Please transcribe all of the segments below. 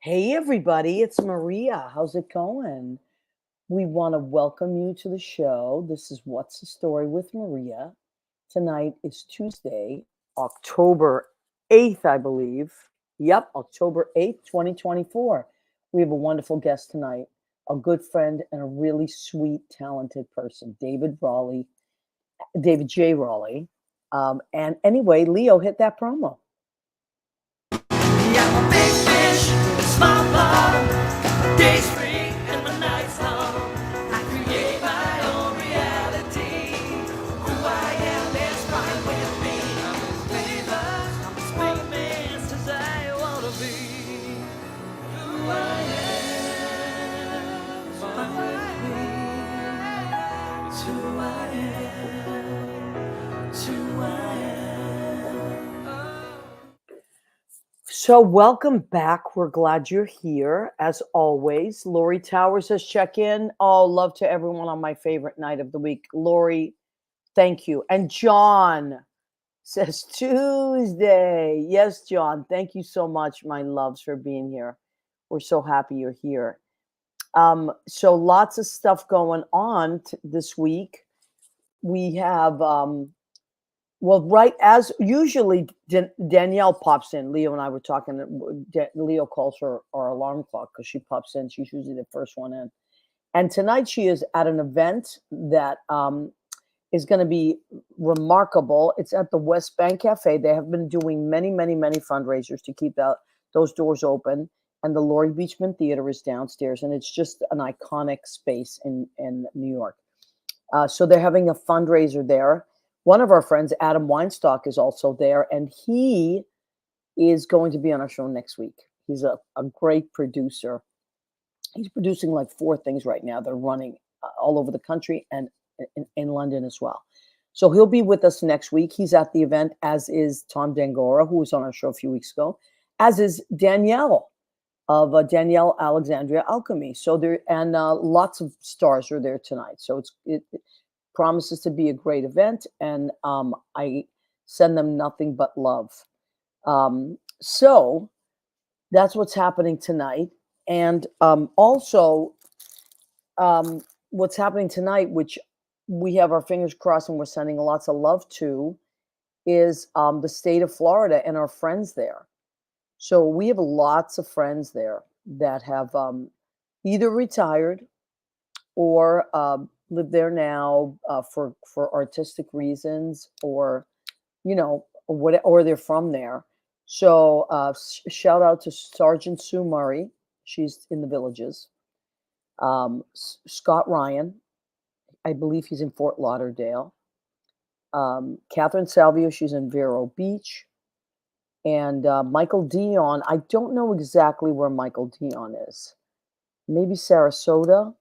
Hey, everybody, it's Maria. How's it going? We want to welcome you to the show. This is What's the Story with Maria. Tonight is Tuesday, October 8th, I believe. Yep, October 8th, 2024. We have a wonderful guest tonight, a good friend and a really sweet, talented person, David J. Raleigh. And anyway, Leo, hit that promo. Yeah, I'm a big fish in a small pond. My day's free and my night's long. I create my own reality. Who I am is fine with me. I'm famous, I'm as famous as I wanna be. Who I am is fine with me. It's who I am. It's who I am. So, welcome back. We're glad you're here. As always, Lori Towers says check in. Oh, love to everyone on my favorite night of the week. Lori, thank you. And John says Tuesday. Yes, John, thank you so much, my loves, for being here. We're so happy you're here. So, lots of stuff going on this week. We have well, right as usually Danielle pops in. Leo and I were talking. Leo calls her our alarm clock because she pops in. She's usually the first one in. And tonight she is at an event that is going to be remarkable. It's at the West Bank Cafe. They have been doing many, many, many fundraisers to keep those doors open. And the Laurie Beachman Theater is downstairs, and it's just an iconic space in New York. So they're having a fundraiser there. One of our friends, Adam Weinstock, is also there, and he is going to be on our show next week. He's a great producer. He's producing like 4 things right now. They're running all over the country and in London as well. So he'll be with us next week. He's at the event, as is Tom Dangora, who was on our show a few weeks ago, as is Danielle of Danielle Alexandria Alchemy. So there, and lots of stars are there tonight. So it promises to be a great event, and I send them nothing but love. So that's what's happening tonight. And also, what's happening tonight, which we have our fingers crossed and we're sending lots of love to, is the state of Florida and our friends there. So we have lots of friends there that have either retired or live there now for artistic reasons, or what, or they're from there. So shout out to Sergeant Sue Murray. She's in the Villages. Scott Ryan, I believe he's in Fort Lauderdale. Catherine Salvio, she's in Vero Beach. And Michael Dion, I don't know exactly where Michael Dion is. Maybe Sarasota.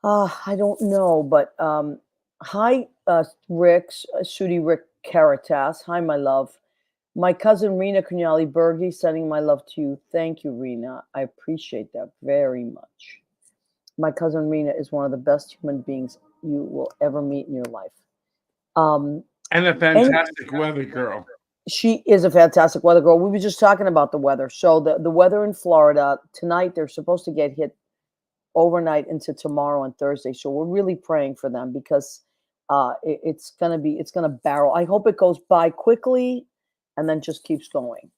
I don't know, but hi, Rick, Sudi Rick Caritas. Hi, my love. My cousin Rena Cugnali Bergi sending my love to you. Thank you, Rena. I appreciate that very much. My cousin Rena is one of the best human beings you will ever meet in your life. And a fantastic weather girl. She is a fantastic weather girl. We were just talking about the weather. So the weather in Florida tonight, they're supposed to get hit overnight into tomorrow and Thursday. So we're really praying for them because it's gonna barrel. I hope it goes by quickly and then just keeps going.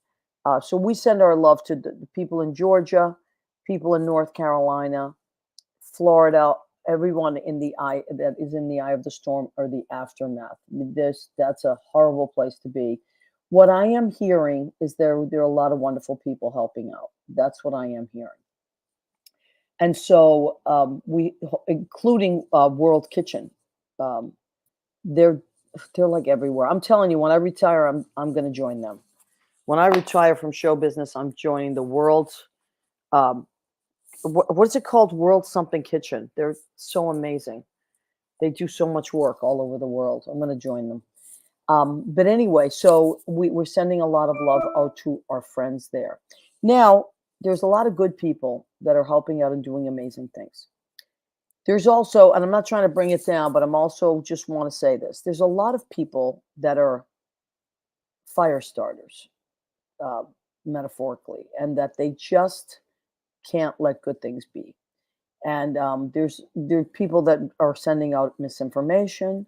So we send our love to the people in Georgia, people in North Carolina, Florida, everyone in the eye that is in the eye of the storm or the aftermath. That's a horrible place to be. What I am hearing is there are a lot of wonderful people helping out. That's what I am hearing. And so we, including World Kitchen, they're like everywhere. I'm telling you, when I retire, I'm going to join them. When I retire from show business, I'm joining the World. What is it called? World Something Kitchen. They're so amazing. They do so much work all over the world. I'm going to join them. But anyway, so we're sending a lot of love out to our friends there. Now, there's a lot of good people that are helping out and doing amazing things. There's also, and I'm not trying to bring it down, but I'm also just want to say this. There's a lot of people that are fire starters. metaphorically, and that they just can't let good things be. And there are people that are sending out misinformation.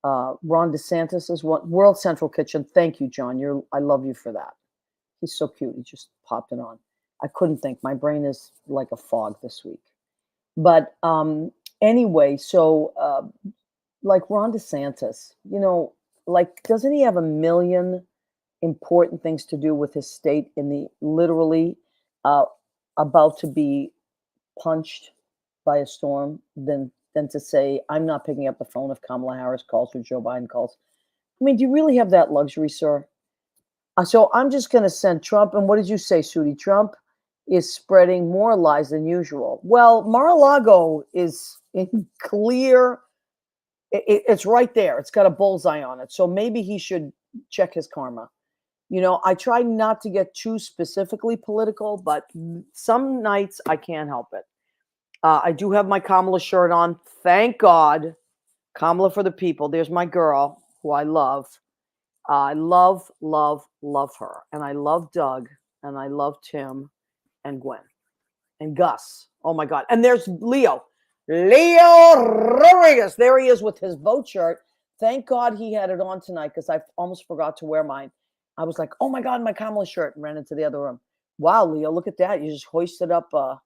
Ron DeSantis is one. World Central Kitchen. Thank you, John. I love you for that. He's so cute. He just popped it on. I couldn't think. My brain is like a fog this week. But anyway, so like Ron DeSantis, like, doesn't he have a million important things to do with his state in the literally uh, about to be punched by a storm than to say, I'm not picking up the phone if Kamala Harris calls or Joe Biden calls. I mean, do you really have that luxury, sir? So I'm just going to send Trump. And what did you say, Sudi? Trump is spreading more lies than usual. Well, Mar-a-Lago is in clear. It's right there. It's got a bullseye on it. So maybe he should check his karma. I try not to get too specifically political, but some nights I can't help it. I do have my Kamala shirt on. Thank God. Kamala for the people. There's my girl who I love. I love, love, love her. And I love Doug. And I love Tim and Gwen and Gus. Oh my God. And there's Leo. Leo Rodriguez. There he is with his boat shirt. Thank God he had it on tonight because I almost forgot to wear mine. I was like, oh my God, my Kamala shirt, and ran into the other room. Wow, Leo, look at that. You just hoisted up the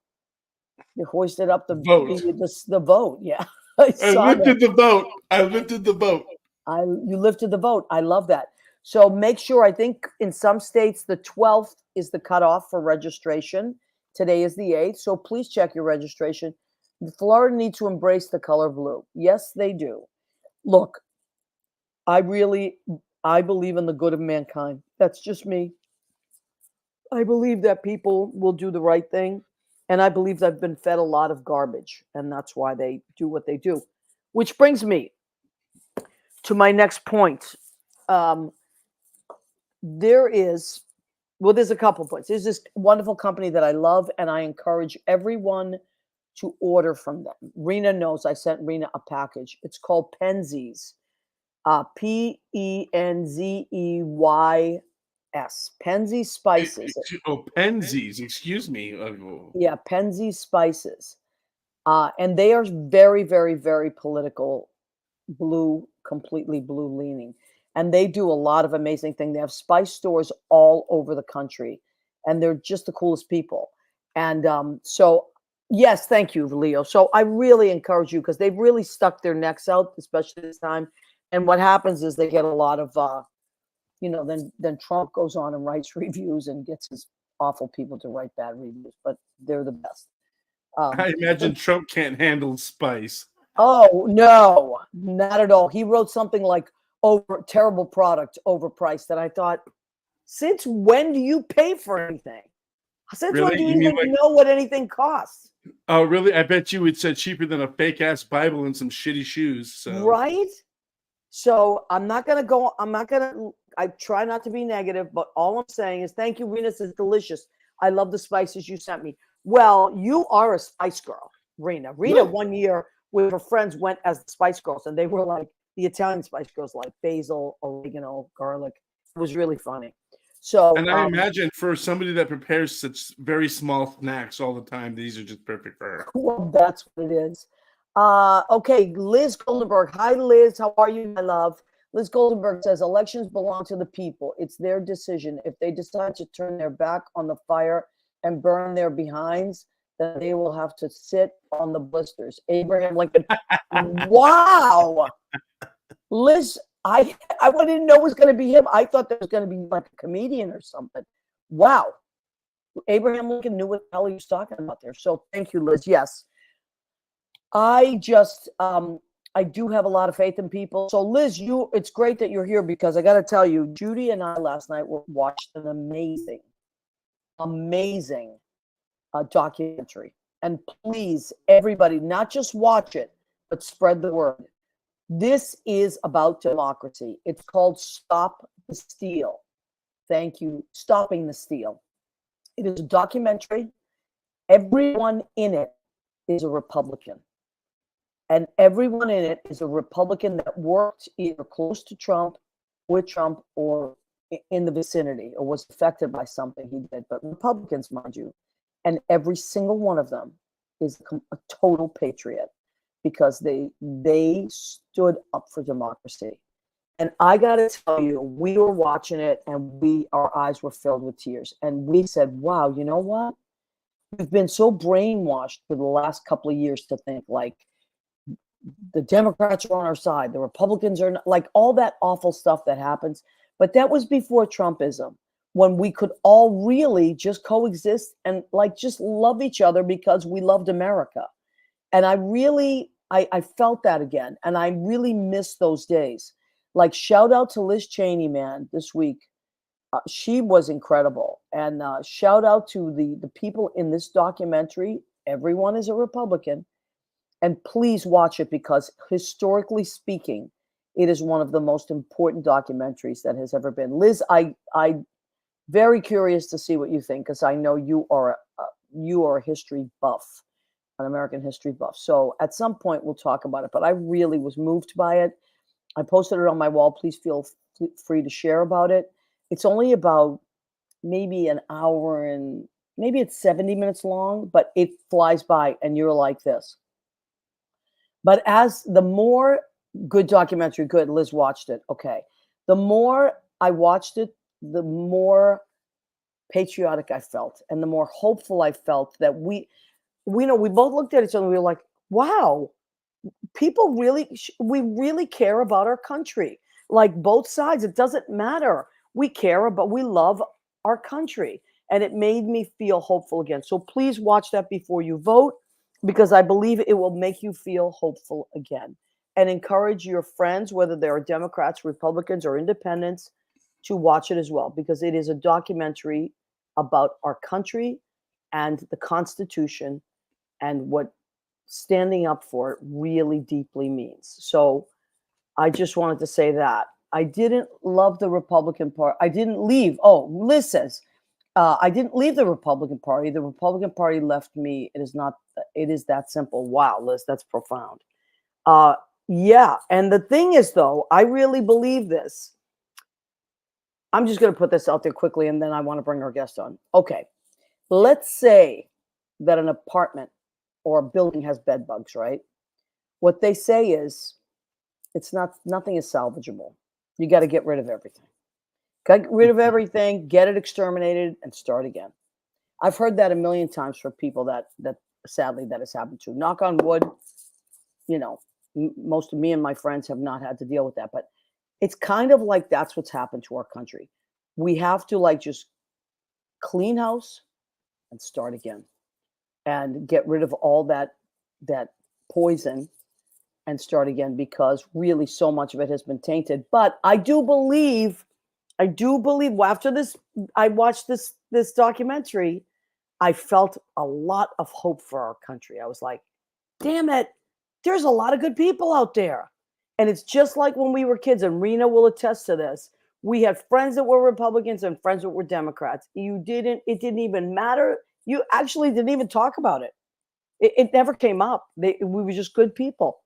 Vote. The vote. Yeah. I lifted the vote. I lifted the vote. You lifted the vote. I love that. So make sure, I think in some states, the 12th is the cutoff for registration. Today is the 8th. So please check your registration. Florida needs to embrace the color blue. Yes, they do. Look, I believe in the good of mankind. That's just me. I believe that people will do the right thing. And I believe they've been fed a lot of garbage. And that's why they do what they do. Which brings me to my next point. There's a couple points. There's this wonderful company that I love, and I encourage everyone to order from them. Rena knows I sent Rena a package. It's called Penzeys. Penzeys. Penzeys Spices. Oh, Penzeys. Excuse me. Yeah, Penzeys Spices. And they are very, very, very political, completely blue leaning. And they do a lot of amazing things. They have spice stores all over the country, and they're just the coolest people. And so, yes, thank you, Leo. So I really encourage you because they've really stuck their necks out, especially this time. And what happens is they get a lot of, then Trump goes on and writes reviews and gets his awful people to write bad reviews, but they're the best. I imagine Trump can't handle spice. Oh, no, not at all. He wrote something like terrible product, overpriced. And I thought, since when do you pay for anything? Since really? When do you even know what anything costs? Oh, really? I bet you it said cheaper than a fake ass Bible and some shitty shoes. So. Right? So I try not to be negative, but all I'm saying is thank you, Rena. This is delicious. I love the spices you sent me. Well, you are a spice girl, Rena. Rena, one year with her friends went as the Spice Girls, and they were like the Italian Spice Girls, like basil, oregano, garlic. It was really funny. So, and I imagine for somebody that prepares such very small snacks all the time, these are just perfect for her. Well, that's what it is. Okay, Liz Goldenberg. Hi, Liz. How are you, my love? Liz Goldenberg says elections belong to the people. It's their decision. If they decide to turn their back on the fire and burn their behinds, then they will have to sit on the blisters. Abraham Lincoln. Wow. Liz, I didn't know it was going to be him. I thought there was going to be like a comedian or something. Wow. Abraham Lincoln knew what the hell he was talking about there. So thank you, Liz. Yes. I do have a lot of faith in people. So Liz, it's great that you're here because I got to tell you, Judy and I last night watched an amazing documentary. And please, everybody, not just watch it, but spread the word. This is about democracy. It's called Stop the Steal. Thank you. Stopping the Steal. It is a documentary. Everyone in it is a Republican. And everyone in it is a Republican that worked either close to Trump, with Trump, or in the vicinity or was affected by something he did, but Republicans, mind you, and every single one of them is a total patriot because they stood up for democracy. And I got to tell you, we were watching it and our eyes were filled with tears. And we said, wow, you know what? We've been so brainwashed for the last couple of years to think like the Democrats are on our side, the Republicans are not, like all that awful stuff that happens. But that was before Trumpism, when we could all really just coexist and like just love each other because we loved America. And I felt that again. And I really miss those days. Like shout out to Liz Cheney, man, this week. She was incredible. And shout out to the people in this documentary. Everyone is a Republican. And please watch it because historically speaking, it is one of the most important documentaries that has ever been. Liz, I very curious to see what you think because I know you are a history buff, an American history buff. So at some point we'll talk about it. But I really was moved by it. I posted it on my wall. Please feel free to share about it. It's only about maybe an hour and maybe it's 70 minutes long, but it flies by and you're like this. But as the more good documentary, good, Liz watched it. Okay. The more I watched it, the more patriotic I felt and the more hopeful I felt that we both looked at each other and we were like, wow, we really care about our country. Like both sides, it doesn't matter. We care, but we love our country. And it made me feel hopeful again. So please watch that before you vote, because I believe it will make you feel hopeful again. And encourage your friends, whether they're Democrats, Republicans, or independents, to watch it as well, because it is a documentary about our country and the Constitution and what standing up for it really deeply means. So I just wanted to say that. I didn't love the Republican Party. I didn't leave. Oh, Liz says, I didn't leave the Republican Party. The Republican Party left me. It is that simple. Wow, Liz, that's profound. Yeah. And the thing is, though, I really believe this. I'm just going to put this out there quickly, and then I want to bring our guest on. Okay. Let's say that an apartment or a building has bed bugs, right? What they say is nothing is salvageable. You got to get rid of everything. Get rid of everything, get it exterminated, and start again. I've heard that a million times from people that sadly that has happened to. Knock on wood, most of me and my friends have not had to deal with that, but it's kind of like that's what's happened to our country. We have to like just clean house and start again and get rid of all that poison and start again, because really so much of it has been tainted. But I do believe after this, I watched this documentary, I felt a lot of hope for our country. I was like, damn it, there's a lot of good people out there. And it's just like when we were kids, and Rena will attest to this. We had friends that were Republicans and friends that were Democrats. It didn't even matter. You actually didn't even talk about it. It never came up. We were just good people,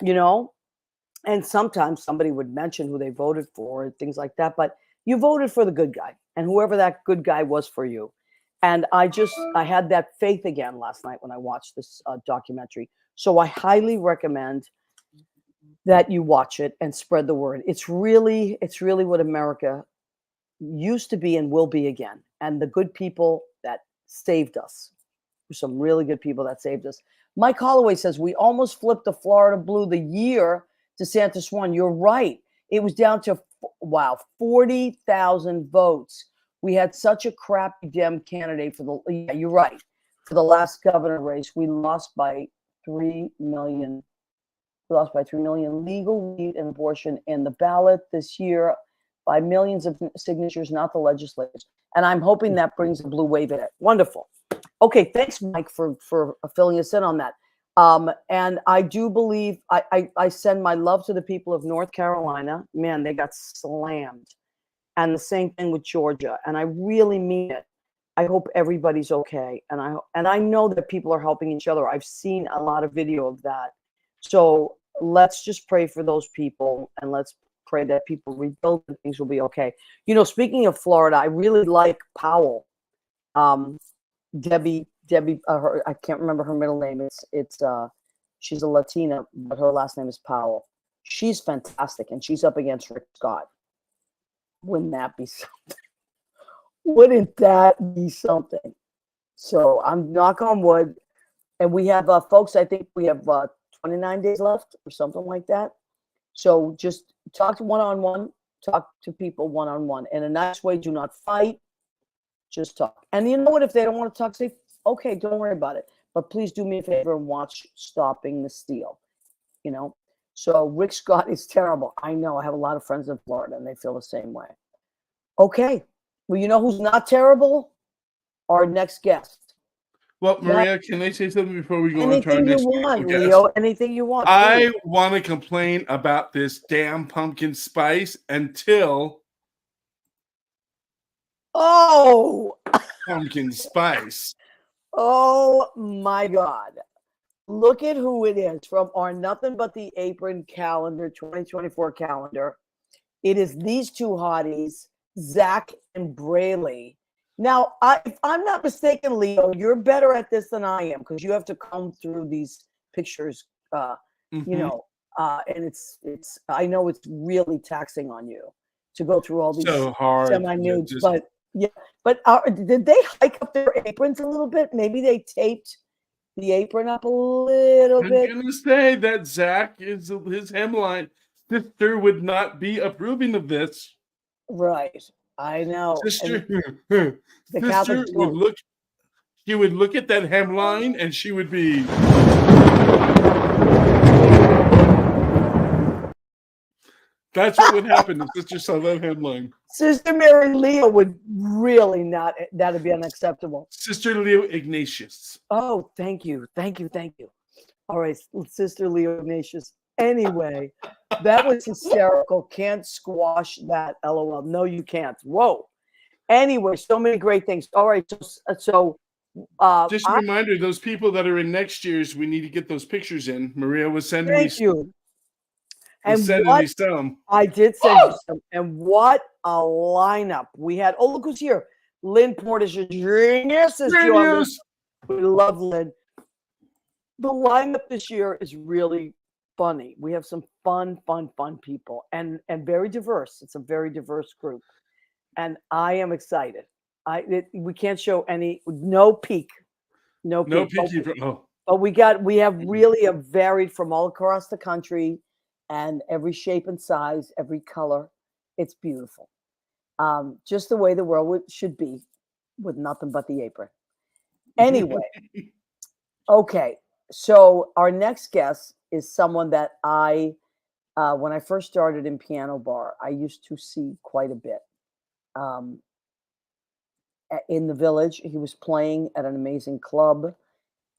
and sometimes somebody would mention who they voted for and things like that. But you voted for the good guy, and whoever that good guy was for you. And I had that faith again last night when I watched this documentary. So I highly recommend that you watch it and spread the word. It's really what America used to be and will be again. And the good people that saved us. Some really good people that saved us. Mike Holloway says, we almost flipped the Florida Blue the year DeSantis won. You're right. It was down to, 40,000 votes. We had such a crappy Dem candidate yeah, you're right. For the last governor race, we lost by 3 million. We lost by 3 million. Legal weed and abortion in the ballot this year by millions of signatures, not the legislators. And I'm hoping that brings a blue wave in it. Wonderful. Okay, thanks, Mike, for filling us in on that. And I do believe I send my love to the people of North Carolina. Man, they got slammed. And the same thing with Georgia. And I really mean it. I hope everybody's okay. And I know that people are helping each other. I've seen a lot of video of that. So let's just pray for those people, and let's pray that people rebuild and things will be okay. You know, speaking of Florida, I really like Powell. Debbie, I can't remember her middle name. She's a Latina, but her last name is Powell. She's fantastic, and she's up against Rick Scott. Wouldn't that be something? Wouldn't that be something? So I'm knock on wood, and we have folks. I think we have 29 days left or something like that. So just talk to one-on-one, talk to people one-on-one in a nice way. Do not fight. Just talk. And you know what? If they don't want to talk, say, okay, don't worry about it. But please do me a favor and watch Stopping the Steal. You know? So Rick Scott is terrible. I know. I have a lot of friends in Florida, and they feel the same way. Okay. Well, you know who's not terrible? Our next guest. Well, Maria, can I say something before we go on to our Anything you next want, guest? Leo. Anything you want. I Please. want to complain about this damn pumpkin spice until pumpkin spice. Oh my God. Look at who it is from our Nothing But the Apron calendar, 2024 calendar. It is these two hotties, Zach and Braley. Now, if I'm not mistaken, Leo, you're better at this than I am because you have to comb through these pictures, you know, and it's. I know it's really taxing on you to go through all these so hard semi-nudes, but yeah. But did they hike up their aprons a little bit? Maybe they taped the apron up a little bit. I'm gonna say that Zach is his hemline sister would not be approving of this. Right, I know. Sister, The sister Catholic would look. She would look at that hemline and she would be. That's what would happen if Sister saw that headline. Sister Mary Leo would really not. That'd be unacceptable. Sister Leo Ignatius. Oh, thank you. All right, Sister Leo Ignatius. Anyway, that was hysterical. Can't squash that. LOL. No, you can't. Whoa. Anyway, so many great things. All right, so just a reminder, those people that are in next year's, we need to get those pictures in. Maria was sending me. Thank you. And sending me some. I did send you some. And what a lineup we had. Oh, look who's here. Lynn Porter's a genius. We love Lynn. The lineup this year is really funny. We have some fun people and very diverse. It's a very diverse group. And I am excited. We can't show no peek. No peek. But we have really a varied from all across the country. And every shape and size, every color, it's beautiful. Just the way the world should be, with Nothing But the Apron. Anyway, okay. So our next guest is someone that when I first started in piano bar, I used to see quite a bit. In the Village, he was playing at an amazing club.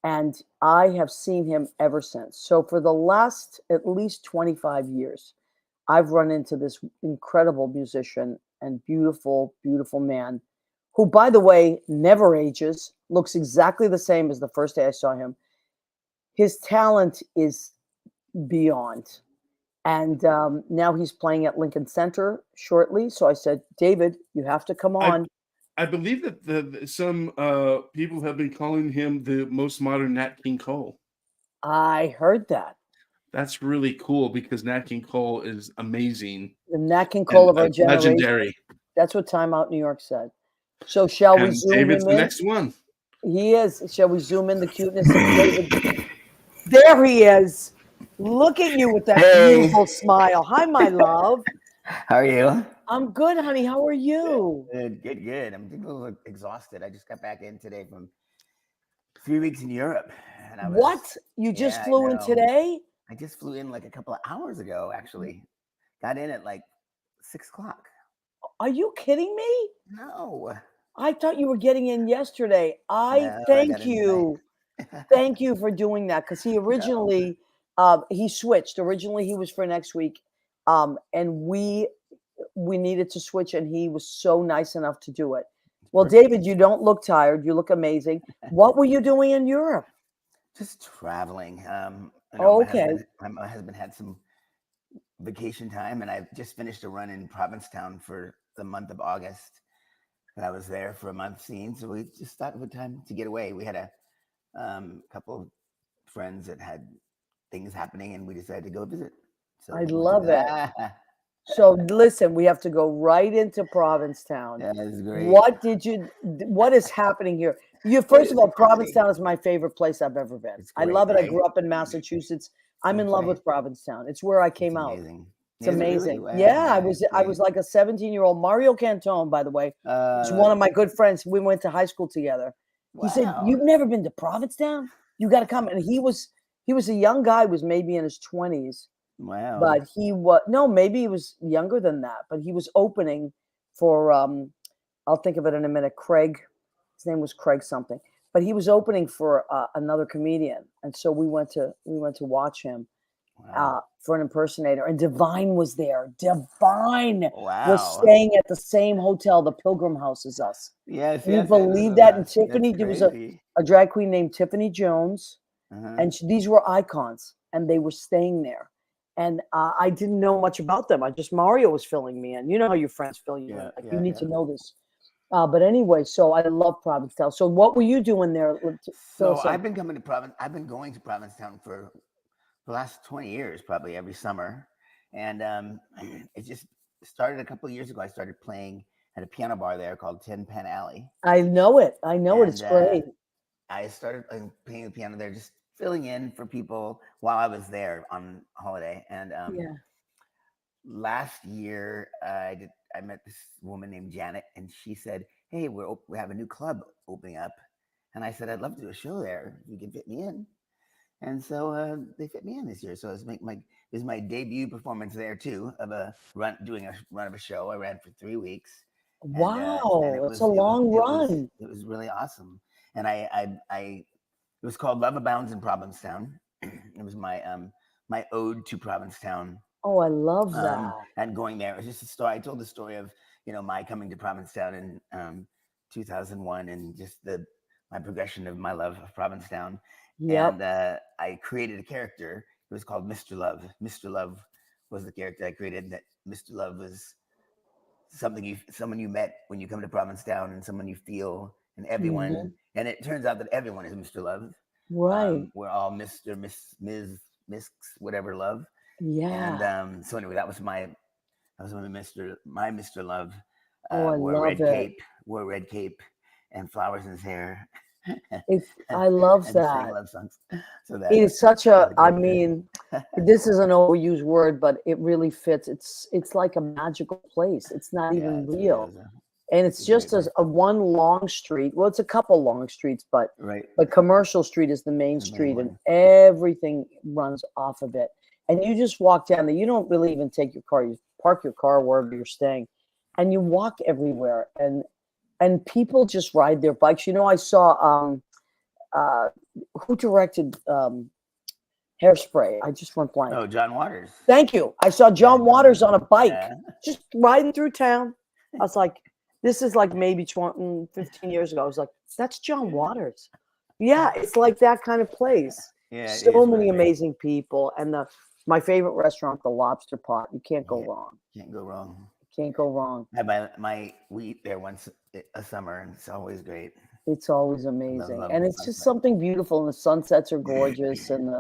And I have seen him ever since. So for the last at least 25 years, I've run into this incredible musician and beautiful, beautiful man who, by the way, never ages, looks exactly the same as the first day I saw him. His talent is beyond. And now he's playing at Lincoln Center shortly. So I said, David, you have to come on. I believe that some people have been calling him the most modern Nat King Cole. I heard that. That's really cool because Nat King Cole is amazing. The Nat King Cole of our generation. Legendary. That's what Time Out New York said. So shall we zoom David's him the in? next one. He is. Shall we zoom in the cuteness of David? There he is. Look at you with that beautiful smile. Hi, my love. How are you? I'm good, honey. How are you? Good. I'm a little exhausted. I just got back in today from 3 weeks in Europe. And What? You just flew in today? I just flew in like a couple of hours ago, actually. Got in at like 6 o'clock. Are you kidding me? No. I thought you were getting in yesterday. Thank you. Thank you for doing that because he originally he switched. Originally he was for next week. And we needed to switch and he was so nice enough to do it. Well, David, you don't look tired. You look amazing. What were you doing in Europe? Just traveling. Okay. My husband had some vacation time, and I just finished a run in Provincetown for the month of August. And I was there for a month seeing, so we just thought it was time to get away. We had a couple of friends that had things happening, and we decided to go visit. So I we went to love it. that. So listen, we have to go right into Provincetown. Yeah, it's great. What is happening here? First of all, Provincetown is my favorite place I've ever been. It's I great, love it. I right? grew up in Massachusetts. I'm Same in love place. with Provincetown. It's where I came It's out. amazing. It's Is it really? amazing. Wow, Yeah, I it's was great. like a 17-year-old. Mario Cantone, by the way, is one of my good friends. We went to high school together. He said, Wow. "You've never been to Provincetown? You got to come." And he was a young guy, was maybe in his 20s. Wow. But he was maybe he was younger than that. But he was opening for I'll think of it in a minute. Craig, his name was Craig something. But he was opening for another comedian, and so we went to watch him Wow. for an impersonator. And Divine was there. Divine was Wow. staying at the same hotel, the Pilgrim House, as us. Yes. Can you Yes. believe that? And That's Tiffany, there was crazy. a drag queen named Tiffany Jones, Uh-huh. and these were icons, and they were staying there. And I didn't know much about them. Mario was filling me in. You know how your friends fill you in. Like, you need to know this. But anyway, so I love Provincetown. So what were you doing there? So I've been going to Provincetown for the last 20 years, probably every summer. And it just started a couple of years ago. I started playing at a piano bar there called Tin Pan Alley. I know it. It's great. I started playing the piano there, just filling in for people while I was there on holiday. And last year, I met this woman named Janet, and she said, "Hey, we have a new club opening up," and I said, "I'd love to do a show there. If you could fit me in." And so they fit me in this year. So it was my debut performance there too, of doing a run of a show. I ran for 3 weeks. Wow, and it's a long run. It was really awesome. And it was called Love Abounds in Provincetown. It was my my ode to Provincetown. Oh, I love that. And going there, it was just a story. I told the story of my coming to Provincetown in 2001, and just my progression of my love of Provincetown. Yep. And I created a character. It was called Mr. Love. Mr. Love was the character I created. That Mr. Love was someone you met when you come to Provincetown, and someone you feel, and everyone. Mhm. And it turns out that everyone is Mr. Love. Right. We're all Mr., Miss, Ms., whatever Love. Yeah. And so anyway, that was my Mr. Love. Oh, I wore a red cape and flowers in his hair. I love and that. sang love songs. So It is such a, I mean, this is an overused word, but it really fits. It's like a magical place. It's not even real. And it's just a one long street. Well, it's a couple long streets, but Commercial Street is the main street, and everything runs off of it. And you just walk down there. You don't really even take your car. You park your car wherever you're staying, and you walk everywhere. And people just ride their bikes. I saw who directed Hairspray? I just went blank. Oh, John Waters. Thank you. I saw John Waters on a bike, just riding through town. I was like, this is like maybe 15 years ago. I was like, that's John Waters. Yeah, it's like that kind of place. Yeah, so many amazing people. And my favorite restaurant, the Lobster Pot. You can't go wrong. Can't go wrong. Can't go wrong. We eat there once a summer, and it's always great. It's always amazing. And it's just something beautiful, and the sunsets are gorgeous, and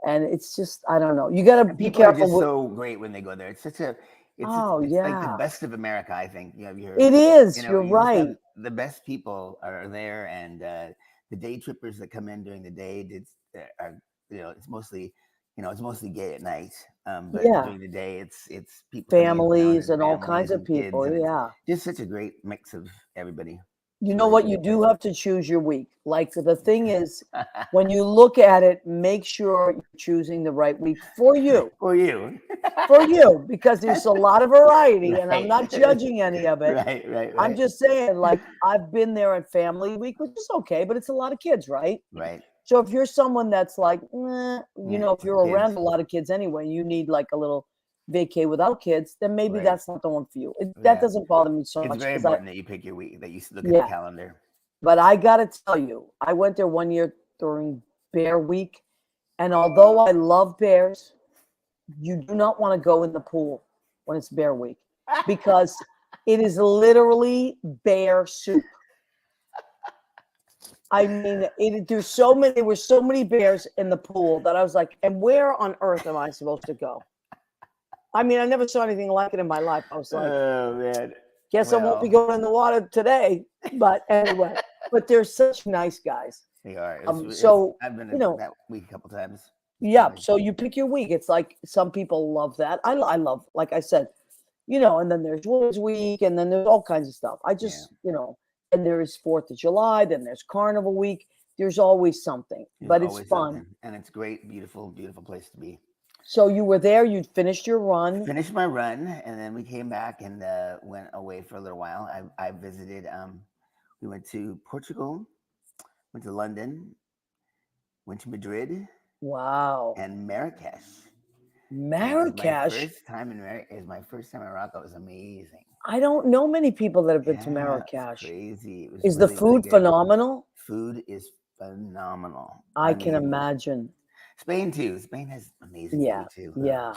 it's just, I don't know. You got to be careful. People are just so great when they go there. It's such a it's like the best of America, I think. It is. You're right. The best people are there, and the day trippers that come in during the day, it's mostly gay at night. But during the day, it's people, families, and all kinds of people. Yeah, just such a great mix of everybody. You know what? You do have to choose your week. Like, the thing is, when you look at it, make sure you're choosing the right week for you. For you. Because there's a lot of variety, and I'm not judging any of it. Right. I'm just saying, like, I've been there at family week, which is okay, but it's a lot of kids, right? Right. So if you're someone that's like, if you're around a lot of kids anyway, you need like a little vacay without kids, then maybe that's not the one for you. That doesn't bother me so much. It's very important that you pick your week, that you look at the calendar. But I got to tell you, I went there one year during Bear Week. And although I love bears, you do not want to go in the pool when it's bear week because it is literally bear soup. I mean, there were so many bears in the pool that I was like, and where on earth am I supposed to go? I mean, I never saw anything like it in my life. I was like, Oh man. guess I won't be Well, going in the water today. But anyway, but they're such nice guys. they are. So, I've been you know, that week a couple times. yeah. Really. So you pick your week. It's like some people love that. I love, like I said, and then there's Women's Week, and then there's all kinds of stuff. I just, and there is 4th of July, then there's Carnival Week. There's always something, but it's always fun. something. And it's great, beautiful, beautiful place to be. So you were there, you'd finished your run. Finished my run, and then we came back and went away for a little while. I visited, we went to Portugal, went to London, went to Madrid. Wow. And Marrakesh. Marrakesh. My first time in Morocco. It was amazing. I don't know many people that have been to Marrakesh. Crazy. Is the food phenomenal? Food is phenomenal. I can imagine. Spain too. Spain has amazing food too. Yeah.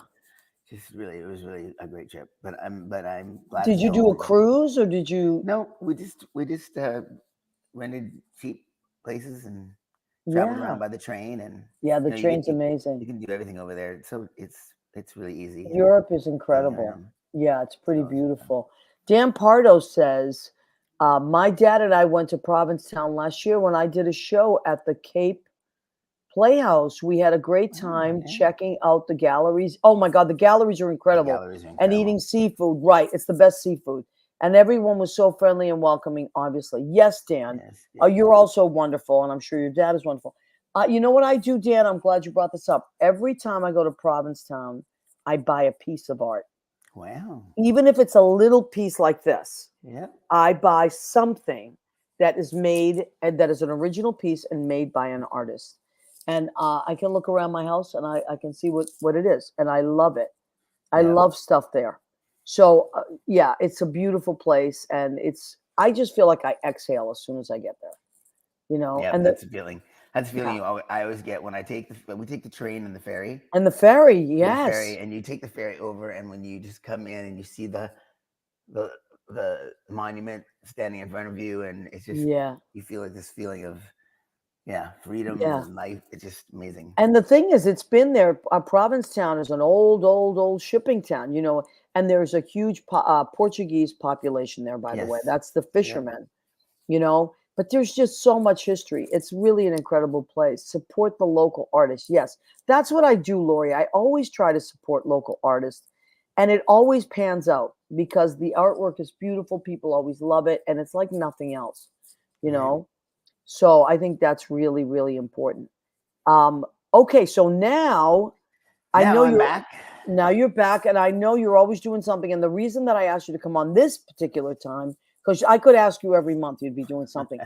It was really a great trip. But I'm glad. Did you do a cruise or did you? No, we just rented cheap places and traveled around by the train, and the train's amazing. You can do everything over there, so it's really easy. Europe is incredible. Yeah, it's pretty beautiful. Dan Pardo says, my dad and I went to Provincetown last year when I did a show at the Cape Playhouse. We had a great time checking out the galleries. Oh my God, the galleries are incredible. And eating seafood. Right, it's the best seafood. And everyone was so friendly and welcoming, obviously. Yes, Dan. Yes. You're also wonderful, and I'm sure your dad is wonderful. You know what I do, Dan? I'm glad you brought this up. Every time I go to Provincetown, I buy a piece of art. Wow. Even if it's a little piece like this. Yeah. I buy something that is made, and that is an original piece and made by an artist. And I can look around my house, and I can see what it is, and I love it. I love stuff there. So, it's a beautiful place, and I just feel like I exhale as soon as I get there, Yeah, and that's a feeling. That's a feeling I always get when we take the train and the ferry. And the ferry, yes. The ferry, and you take the ferry over, and when you just come in and you see the monument standing in front of you, and it's just, you feel like this feeling of, freedom and life. It's just amazing. And the thing is, it's been there. Provincetown is an old shipping town, and there's a huge Portuguese population there, by the way. That's the fishermen, but there's just so much history. It's really an incredible place. Support the local artists. Yes, that's what I do, Lori. I always try to support local artists, and it always pans out because the artwork is beautiful. People always love it, and it's like nothing else, So I think that's really, really important. Okay, so now I know you're back. Now you're back, and I know you're always doing something. And the reason that I asked you to come on this particular time, because I could ask you every month, you'd be doing something.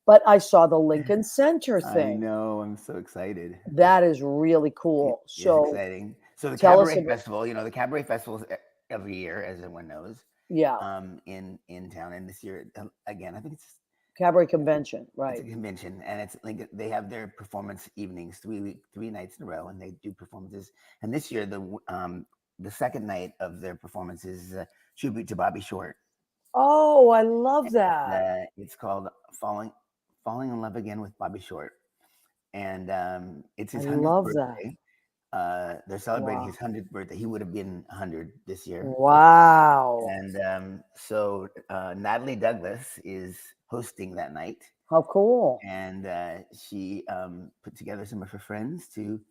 But I saw the Lincoln Center thing. I know, I'm so excited. That is really cool. It's exciting. So the Cabaret Festival, the Cabaret Festival is every year, as everyone knows. Yeah. In town, and this year again, I think it's Cabaret Convention, right? It's a convention, and it's like they have their performance evenings 3 nights in a row, and they do performances. And this year, the second night of their performance is a tribute to Bobby Short. Oh, I love that. It's called "Falling in Love Again with Bobby Short," and it's his 100th birthday. They're celebrating his 100th birthday. He would have been 100 this year. Wow. And so Natalie Douglas is hosting that night. How cool. And she put together some of her friends to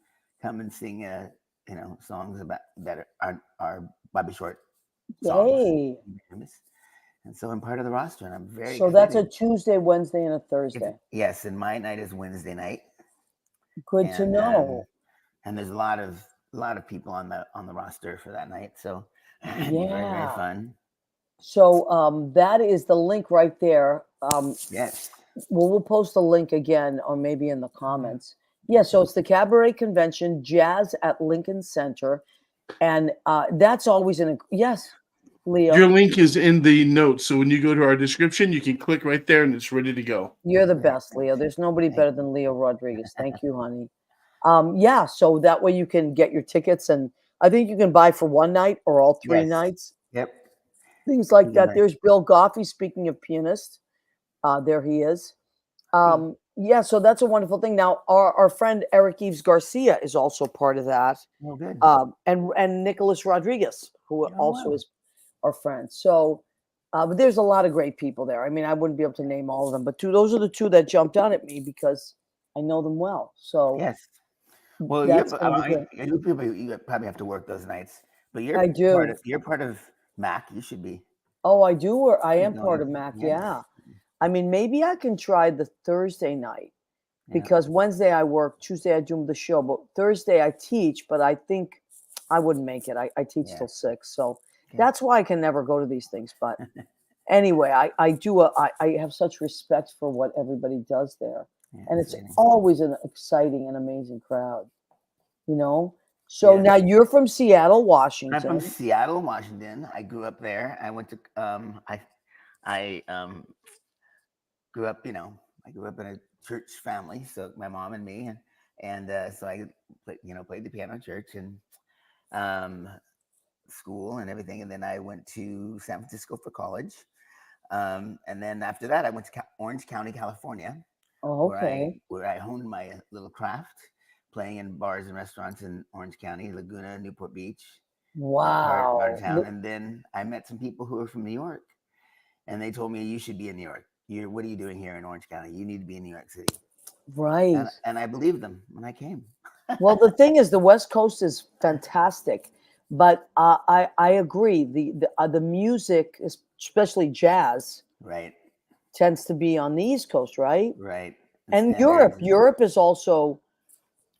come and sing songs that are Bobby Short songs. Yay. And so I'm part of the roster, and I'm very excited. That's a Tuesday, Wednesday, and a Thursday. Yes, and my night is Wednesday night. Good to know. And there's a lot of people on the roster for that night, so very, very fun. So that is the link right there. Yes. Well, we'll post the link again, or maybe in the comments. Yeah. So it's the Cabaret Convention, Jazz at Lincoln Center, and that's always yes, Leo. Your link is in the notes, so when you go to our description, you can click right there, and it's ready to go. You're the best, Leo. There's nobody better than Leo Rodriguez. Thank you, honey. So that way you can get your tickets and I think you can buy for one night or all 3 Yes. nights, Yep. things like You can that. buy. There's Bill Goffey, speaking of pianist. There he is. Yeah, so that's a wonderful thing. Now, our friend Eric Eves Garcia is also part of that, Oh, good. and Nicholas Rodriguez, who Oh, also wow. is our friend. So, but there's a lot of great people there. I mean, I wouldn't be able to name all of them, but those are the two that jumped out at me because I know them well. So Yes. Well, that's going to be good. you probably have to work those nights, but I do. you're part of MAC. You should be Oh, I do. Or I am part going. of Mac. Yes. Yeah. I mean, maybe I can try the Thursday night Yeah. because Wednesday I work, Tuesday I do the show, but Thursday I teach. But I think I wouldn't make it. I teach Yeah. till 6, so Okay. that's why I can never go to these things. But anyway, I have such respect for what everybody does there, Yeah, and it's exciting. always an exciting and amazing crowd. You know. So Yeah. now you're from Seattle, I'm from Washington. Seattle, Washington. I grew up there. I went to I grew up, I grew up in a church family, so my mom and me, and so I played the piano at church and um, school and everything, and then I went to San Francisco for college, and then after that, I went to Orange County, California, Oh, okay. where I honed my little craft, playing in bars and restaurants in Orange County, Laguna, Newport Beach, part of Wow. town, and then I met some people who were from New York, and they told me you should be in New York. What are you doing here in Orange County? You need to be in New York City. Right. And I believed them when I came. Well, the thing is, the West Coast is fantastic, but I agree. The music, especially jazz, Right, tends to be on the East Coast, right? right. And And standards. Europe is also,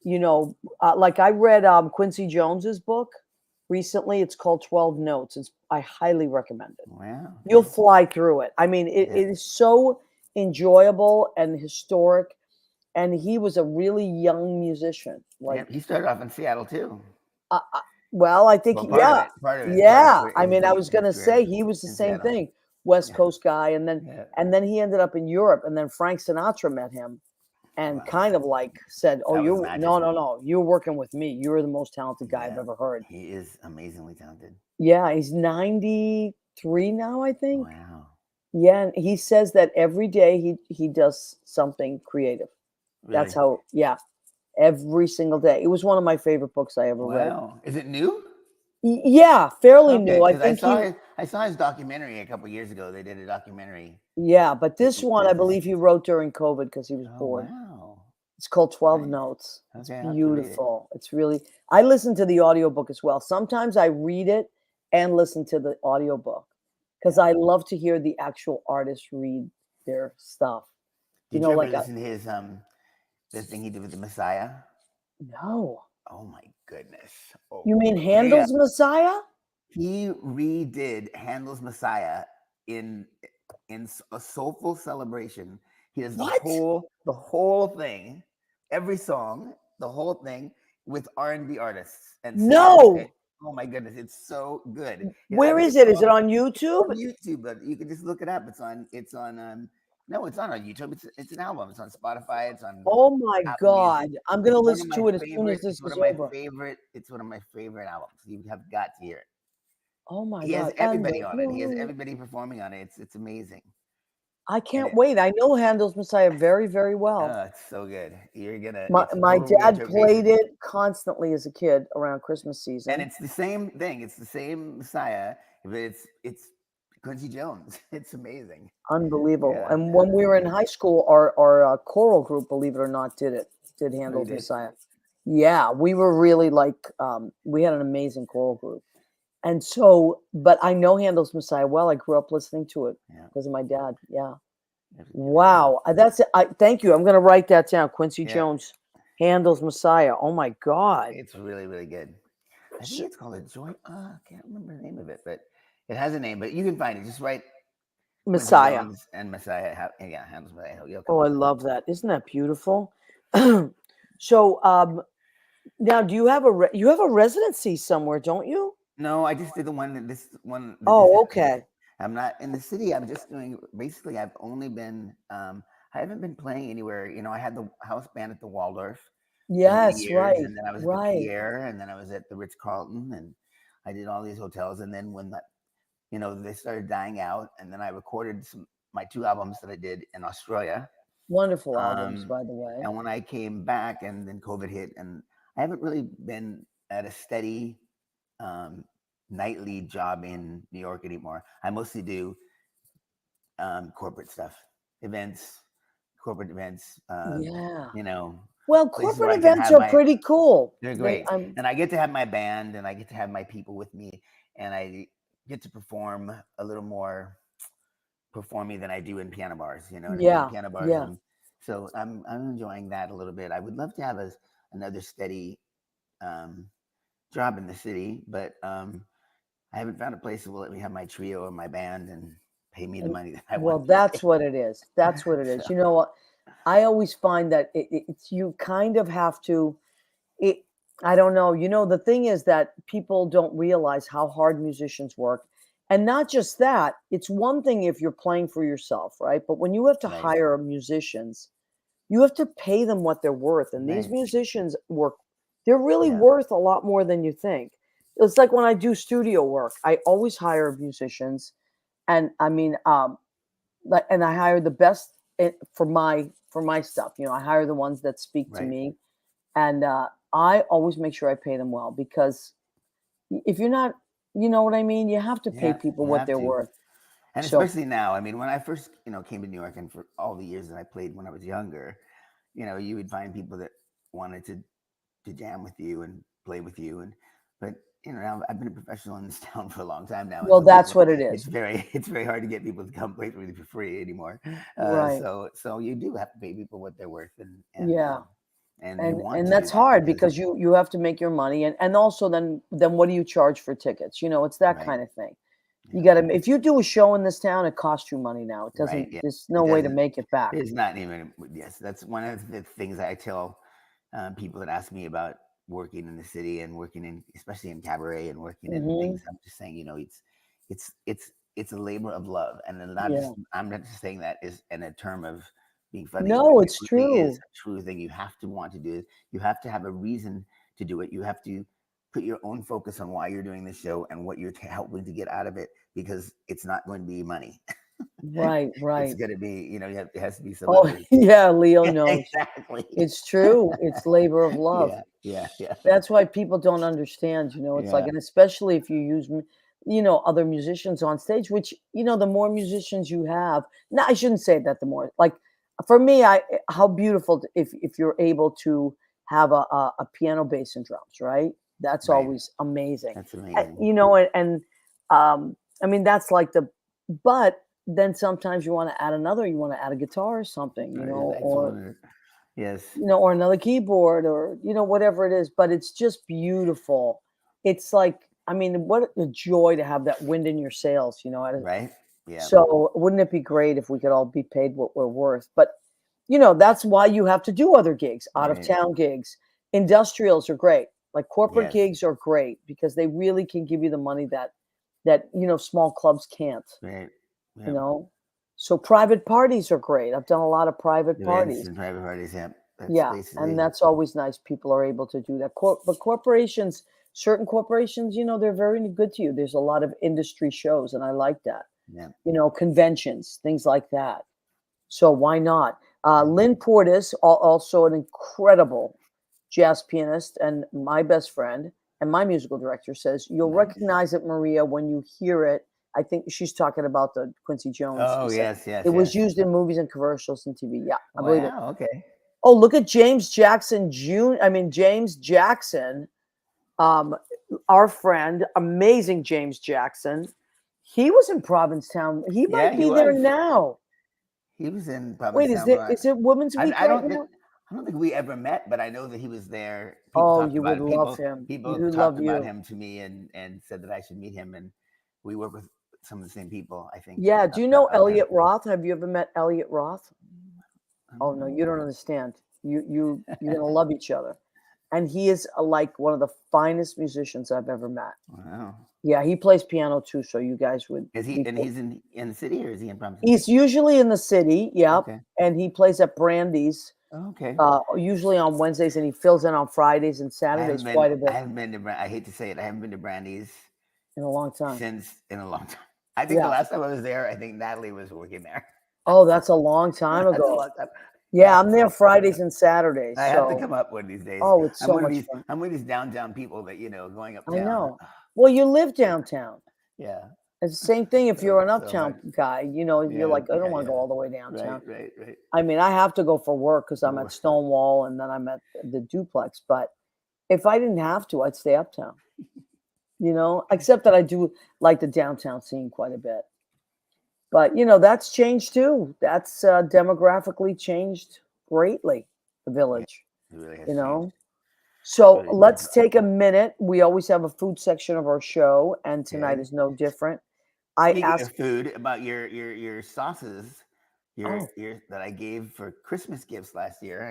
like I read Quincy Jones's book recently. It's called 12 Notes. I highly recommend it. Wow. You'll Okay. fly through it. I mean, it Yeah. is so enjoyable and historic. And he was a really young musician. Like, Yep. He started off in Seattle too. well, I think, Well, part of yeah, it. Part of it. Part of yeah. I mean, I was his gonna career say he was the in same Seattle. thing, West Yeah. Coast guy, and Yeah. then he ended up in Europe, and then Frank Sinatra met him, and Wow. kind of like said, "Oh, That was you're magic. no, you're working with me. You're the most talented guy I've Yeah. ever heard." He is amazingly talented. Yeah, he's 93 now, I think. Wow. Yeah, and he says that every day he does something creative. That's Really? how, yeah, every single day. It was one of my favorite books I ever read. Wow. Is it new? Yeah, fairly Okay, new. I because think he, I saw his documentary a couple years ago. They did a documentary. yeah, but this one I With his, believe he wrote during COVID because he was oh bored. wow. It's called 12 Nice. Notes. It's Okay, I'll have to read it. beautiful. It's really, I listen to the audiobook as well. Sometimes I read it and listen to the audiobook because Yeah. I love to hear the actual artist read their stuff. Did you ever Like listen to his the thing he did with the Messiah? no. Oh my goodness. Oh, You mean yeah. Handel's Messiah? He redid Handel's Messiah in a soulful celebration. He does What? the whole thing, every song, the whole thing with R&B artists and singers. No. Oh my goodness, it's so good. Where think is it's it? Is it on on YouTube? YouTube, but you can just look it up. No, it's not on YouTube. It's an album. It's on Spotify. It's on Oh my Apple God. Music. I'm going to It's one of listen my to it as soon as favorite. this It's one is of my over. favorite. It's one of my favorite albums. You have got to hear it. Oh my He has God. And everybody on it. He has everybody performing on it. It's amazing. I And can't it, wait. I know Handel's Messiah very, very well. oh, it's so good. My It's a my total dad played reinterpretation. it constantly as a kid around Christmas And season. it's the same thing. It's the same Messiah, but it's Quincy Jones. It's amazing. Unbelievable. Yeah, And when we were in high school, our choral group, believe it or not, did oh, you Handel's did. Messiah. Yeah, we were really like, we had an amazing choral group. And so, but I know Handel's Messiah well. I grew up listening to it Yeah. because of my dad. Yeah. Every- Wow. That's it. Thank you. I'm going to write that down. Quincy Yeah. Jones, Handel's Messiah. Oh my God. It's really, really good. I think it's called a joy. I can't remember the name of it, but it has a name. But you can find it. Just write Quincy Messiah. Jones and Messiah. Yeah, Handel's Messiah. You'll come Oh, I up. love that. Isn't that beautiful? So, now do you have you have a residency somewhere, don't you? No, I just did the one that this one. That Oh, just happened. okay. I'm not in the city. I'm just doing basically. I've only been. I haven't been playing anywhere. I had the house band at the Waldorf. for many Yes, years, right, and then I was at the right. Pierre, and then I was at the Ritz-Carlton, and I did all these hotels. And then when they started dying out, and then I recorded my 2 albums that I did in Australia. Wonderful albums, Um, by the way. and when I came back, and then COVID hit, and I haven't really been at a steady nightly job in New York anymore. I mostly do corporate stuff, events, corporate events. Yeah. You know, Well, places where corporate I can events have are my. pretty cool. They're They, great, and I get to have my band, and I get to have my people with me, and I get to perform a little more performing than I do in piano bars. You know what I mean? yeah, Piano bars, yeah. and so I'm enjoying that a little bit. I would love to have another steady um, job in the city, but I haven't found a place that will let me have my trio or my band and pay me the And money that I well, want to that's pay. what it is. That's what it So is. You know what? I always find that it's you kind of have to. It, I don't know. You know, the thing is that people don't realize how hard musicians work. And not just that, it's one thing if you're playing for yourself, right? But when you have to right, hire musicians, you have to pay them what they're worth. And these right, musicians work, they're really yeah, worth a lot more than you think. It's like when I do studio work, I always hire musicians. And I mean, and I hire the best for my stuff. You know, I hire the ones that speak to right, me, and I always make sure I pay them well because if you're not, you know what I mean, you have to pay yeah. people You what have they're to, worth. and So, especially now. I mean, when I first came to New York, and for all the years that I played when I was younger, you would find people that wanted to jam with you and play with you, but now I've been a professional in this town for a long time now, and well, so that's people, what it it's is, very hard to get people to come play with you for free anymore. right? So you do have to pay people what they're worth, Yeah, and you want and to do that's that hard because because you have to make your money, and also then what do you charge for tickets? You know, it's that right, kind of thing. You yeah, got to if you do a show in this town, it costs you money now. It right, doesn't. yeah. There's It no way to doesn't. make it back. It's not even. Yes, that's one of the things I tell people that ask me about working in the city and working in, especially in cabaret and working in Hmm. things. I'm just saying, it's a labor of love, and then Yeah. I'm not just saying that is in a term of being funny, but No, it it's really is true. a true thing. You have to want to do it. You have to have a reason to do it. You have to put your own focus on why you're doing the show and what you're helping to get out of it, because it's not going to be money. Right, It's right. going to be, it has to be some Oh, other. yeah, Leo Yeah, knows. exactly. It's true. It's labor of love. Yeah, yeah, yeah, That's why people don't understand, you know, it's like yeah. and especially if you use other musicians on stage, which, the more musicians you have no, I shouldn't say that the more like, for me, how beautiful if you're able to have a piano, bass, and drums, right? That's Right. always amazing. That's amazing. I mean, that's like but then sometimes you wanna add another you wanna add a guitar or something, Or a or xylophone, or yes, or another keyboard or, whatever it is, but it's just beautiful. It's like, I mean, what a joy to have that wind in your sails, right? Yeah, so wouldn't it be great if we could all be paid what we're worth? But, that's why you have to do other gigs, out of right. town gigs. Industrials are great. Like corporate Yes, gigs are great because they really can give you the money that, small clubs can't, right. you Yep. know. So private parties are great. I've done a lot of private Events parties. and private parties. Yep. That's Yeah, and basically, that's always nice. People are able to do that. But corporations, certain corporations, they're very good to you. There's a lot of industry shows, and I like that. yeah. Conventions, things like that. So why not? Yeah. Lynn Portis, also an incredible jazz pianist and my best friend, and my musical director says you'll Nice. recognize it, Maria, when you hear it. I think she's talking about the Quincy Jones. Oh, He said yes, it yes, was yes. used in movies and commercials and TV. Yeah, I believe it. Wow. Okay. Oh, look at James Jackson Jr. I mean, James Jackson, um, our friend, amazing James Jackson. He was in Provincetown. He Yeah, might he be there was. now. He was in Wait, Provincetown, but is it Women's Week I right don't think now? we ever met, but I know that he was there. People Oh, talked you about would it. love People him. He people would talked love about you. him to me, and said that I should meet him. And we work with some of the same people, I think, Yeah. Do you know out there. Elliot Roth? Have you ever met Elliot Roth? I Oh don't no, know. you don't understand. You're gonna love each other. And he is like one of the finest musicians I've ever met. Wow. Yeah, he plays piano too, so you guys would Is he, be and cool. he's in the city, or is he in Provincetown? He's usually in the city, yep, Okay. and he plays at Brandy's. Okay. Usually on Wednesdays, and he fills in on Fridays and Saturdays quite a I bit haven't been to. I hate to say it. I haven't been to Brandy's in a long time. since in a long time. I think the Yeah. last time I was there, I think Natalie was working there. Oh, that's a long time That's a ago. long time. Yeah, I'm it's a there long time Fridays ago. and Saturdays. I have to So, come up one of these days. oh, it's so much fun. I'm one of these downtown people that going I uptown. know. Well, you live downtown. Yeah. It's the same thing if you're an So much. uptown guy. You're Yeah. like, I don't Yeah. want to go Yeah. all the way Right. downtown. Right. I mean, I have to go for work because I'm at Stonewall and then I'm at the duplex. But if I didn't have to, I'd stay uptown. Except that I do like the downtown scene quite a bit. But that's changed too. That's demographically changed greatly, the Yeah. village. It really has You changed. know. So Really let's changed. take a minute. We always have a food section of our show, and tonight Okay. is no different. I Speaking asked. of food, about your sauces, Oh, your that I gave for Christmas gifts last year.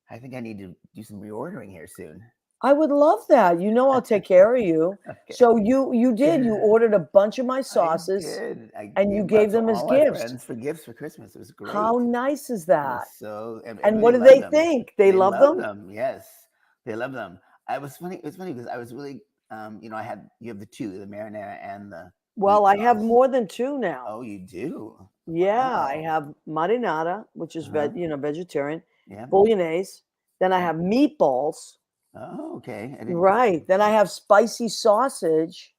I think I need to do some reordering here soon. I would love that. I'll take care of you. Okay. So you did. You ordered a bunch of my I sauces, did. I and you gave them out gave to them as all my gifts. friends for gifts for Christmas. It was great. How nice is It that? was so, and And everybody what do loved they them. think? They love loved them? them. Yes, they love them. It was funny because I was really, you have the two, the marinara and the Well, meat I have sauce. more than two now. Oh, you do? Yeah, I Wow. have marinara, which is Uh-huh. vegetarian, Yeah. bolognese. Then I Yeah. have meatballs. Oh, okay. I didn't. Right. Then I have spicy sausage,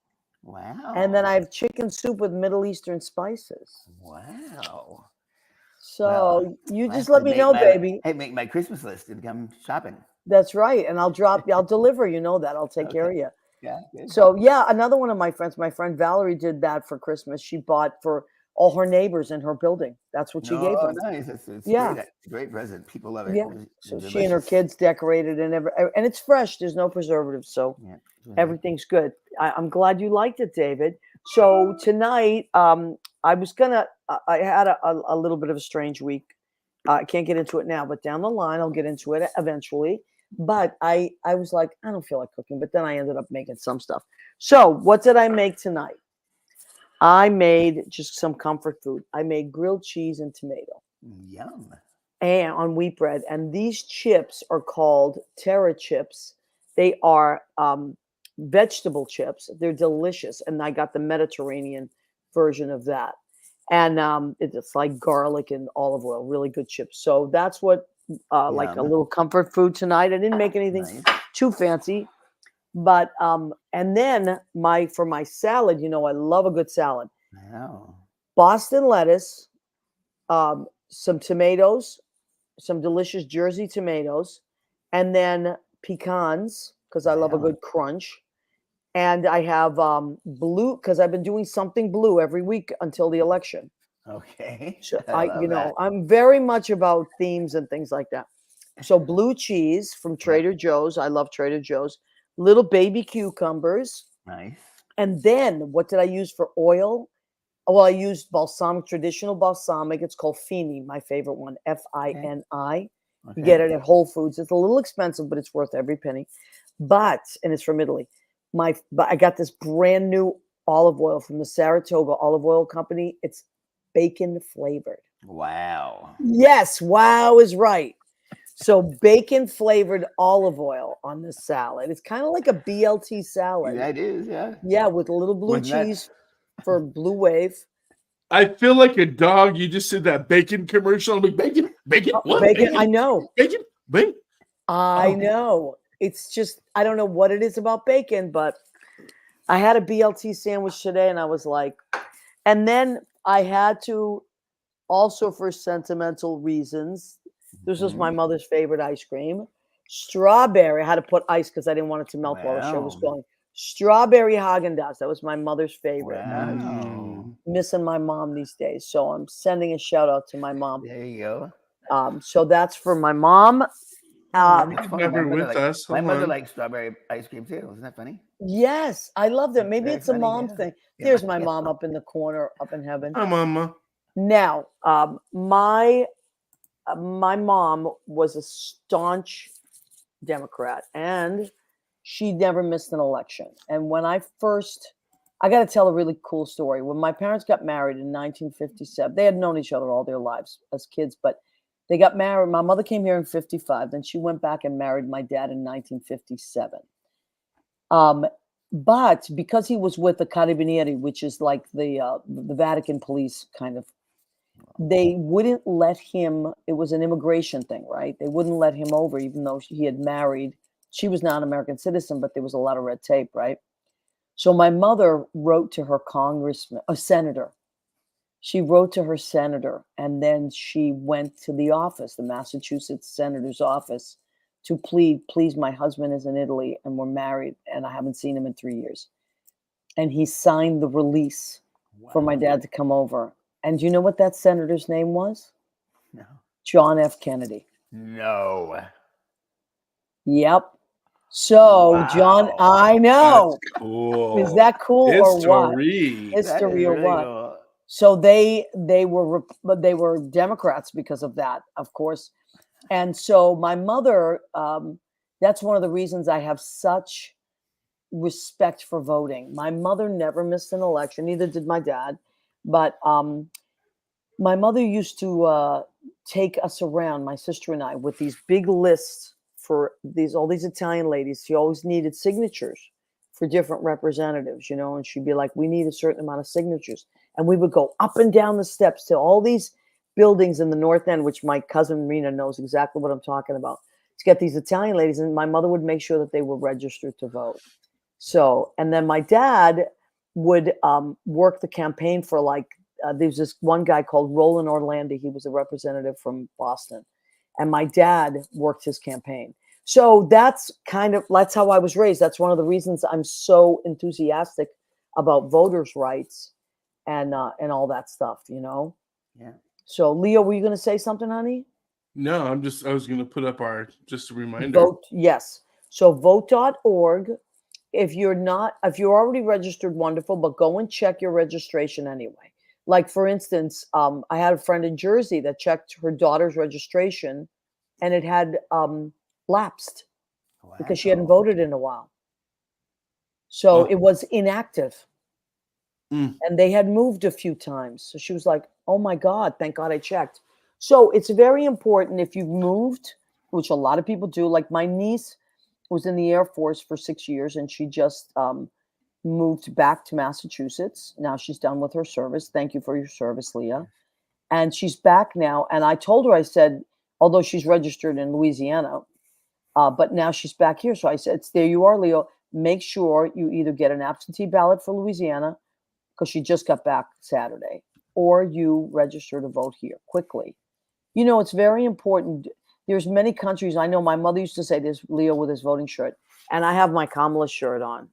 and then Wow. I have chicken soup with Middle Eastern spices. Wow. Well, So you I have just let to me know, baby. make my Christmas list and come shopping. That's right. And I'll deliver, that. I'll take care Okay. of you. Yeah. Good. So yeah, another one of my friend Valerie did that for Christmas. She bought for all her neighbors in her building. That's what she gave Oh, them. nice. It's Yeah. great. It's a great present. People love it. Yeah. They're So she and her delicious. kids decorated and it's fresh. There's no preservatives. So Yeah. It's really good. everything's good. I'm glad you liked it, David. So tonight, I was gonna. I had a little bit of a strange week. I can't get into it now, but down the line, I'll get into it eventually. But I was like, I don't feel like cooking. But then I ended up making some stuff. So what did I make tonight? I made just some comfort food. I made grilled cheese and tomato Yum. and on wheat bread. And these chips are called Terra chips. They are vegetable chips. They're delicious. And I got the Mediterranean version of that. And it's like garlic and olive oil, really good chips. So that's what, like a Yum. little comfort food tonight. I didn't make anything Nice. too fancy. But and then for my salad, I love a good salad. Wow. Boston lettuce, some tomatoes, some delicious Jersey tomatoes, and then pecans because I love a Wow. good crunch. And I have blue because I've been doing something blue every week until the election. Okay. So I love that. I'm very much about themes and things like that. So blue cheese from Yep. Trader Joe's. I love Trader Joe's. Little baby cucumbers. Nice. And then what did I use for oil? Well, I used balsamic, traditional balsamic. It's called Fini, my favorite one, Fini. You get it at Whole Foods. It's a little expensive, but it's worth every penny. And it's from Italy. But I got this brand new olive oil from the Saratoga Olive Oil Company. It's bacon flavored. Wow. Yes, wow is right. So bacon flavored olive oil on the salad. It's kind of like a BLT salad. That is, yeah. Yeah, with a little blue Wasn't that- cheese for blue wave. I feel like a dog. You just did that bacon commercial. I'm like, bacon, bacon, what? Bacon, I know. Bacon, bacon. I know. It's just, I don't know what it is about bacon, but I had a BLT sandwich today and I was like, and then I had to also for sentimental reasons. This was my mother's favorite ice cream. Strawberry. I had to put ice because I didn't want it to melt while the show was Wow. going. Strawberry Haagen-Dazs. That was my mother's favorite. Wow. Missing my mom these days. So I'm sending a shout out to my mom. There you go. So that's for my mom. It's funny. Never with us. My Hold mother on. likes strawberry ice cream too. Isn't that funny? Yes, I love that. Maybe Very it's a funny, mom yeah. thing. Yeah, There's my- my mom up in the corner, up in heaven. Hi, Mama. Now, my mom was a staunch Democrat, and she never missed an election. And when I got to tell a really cool story. When my parents got married in 1957, they had known each other all their lives as kids, but They got married. My mother came here in 55. Then she went back and married my dad in 1957. But because he was with the Carabinieri, which is like the Vatican police kind of, they wouldn't let him. It was an immigration thing, right? They wouldn't let him over, even though he had married. She was not an American citizen, but there was a lot of red tape, right? So my mother wrote to her congressman, a senator. She wrote to her senator, and then she went to the office, the Massachusetts senator's office, to plead, please, my husband is in Italy and we're married and I haven't seen him in 3 years. And he signed the release for my dad to come over. And do you know what that senator's name was? No. John F. Kennedy. No. Yep. So John, Wow. I know. That's cool. Is that cool or what? History. That is History or really what? cool. So they were Democrats because of that, of course. And so my mother, that's one of the reasons I have such respect for voting. My mother never missed an election, neither did my dad. But my mother used to take us around, my sister and I, with these big lists for all these Italian ladies. She always needed signatures for different representatives, and she'd be like, we need a certain amount of signatures. And we would go up and down the steps to all these buildings in the North End, which my cousin Rena knows exactly what I'm talking about, to get these Italian ladies. And my mother would make sure that they were registered to vote. So, and then my dad would work the campaign for there's this one guy called Roland Orlandi. He was a representative from Boston. And my dad worked his campaign. So that's how I was raised. That's one of the reasons I'm so enthusiastic about voters' rights and all that stuff, Yeah. So Leo, were you going to say something, honey? No, I was going to put up just a reminder. Vote, yes. So vote.org. If you're already registered, wonderful, but go and check your registration anyway. Like, for instance, I had a friend in Jersey that checked her daughter's registration and it had lapsed because she hadn't voted in a while. So it was inactive. And they had moved a few times. So she was like, oh my God, thank God I checked. So it's very important if you've moved, which a lot of people do. Like my niece was in the Air Force for 6 years and she just moved back to Massachusetts. Now she's done with her service. Thank you for your service, Leah. And she's back now. And I told her, I said, although she's registered in Louisiana, but now she's back here. So I said, there you are, Leo. Make sure you either get an absentee ballot for Louisiana, because she just got back Saturday, or you register to vote here quickly. It's very important. There's many countries. I know my mother used to say this, Leo with his voting shirt, and I have my Kamala shirt on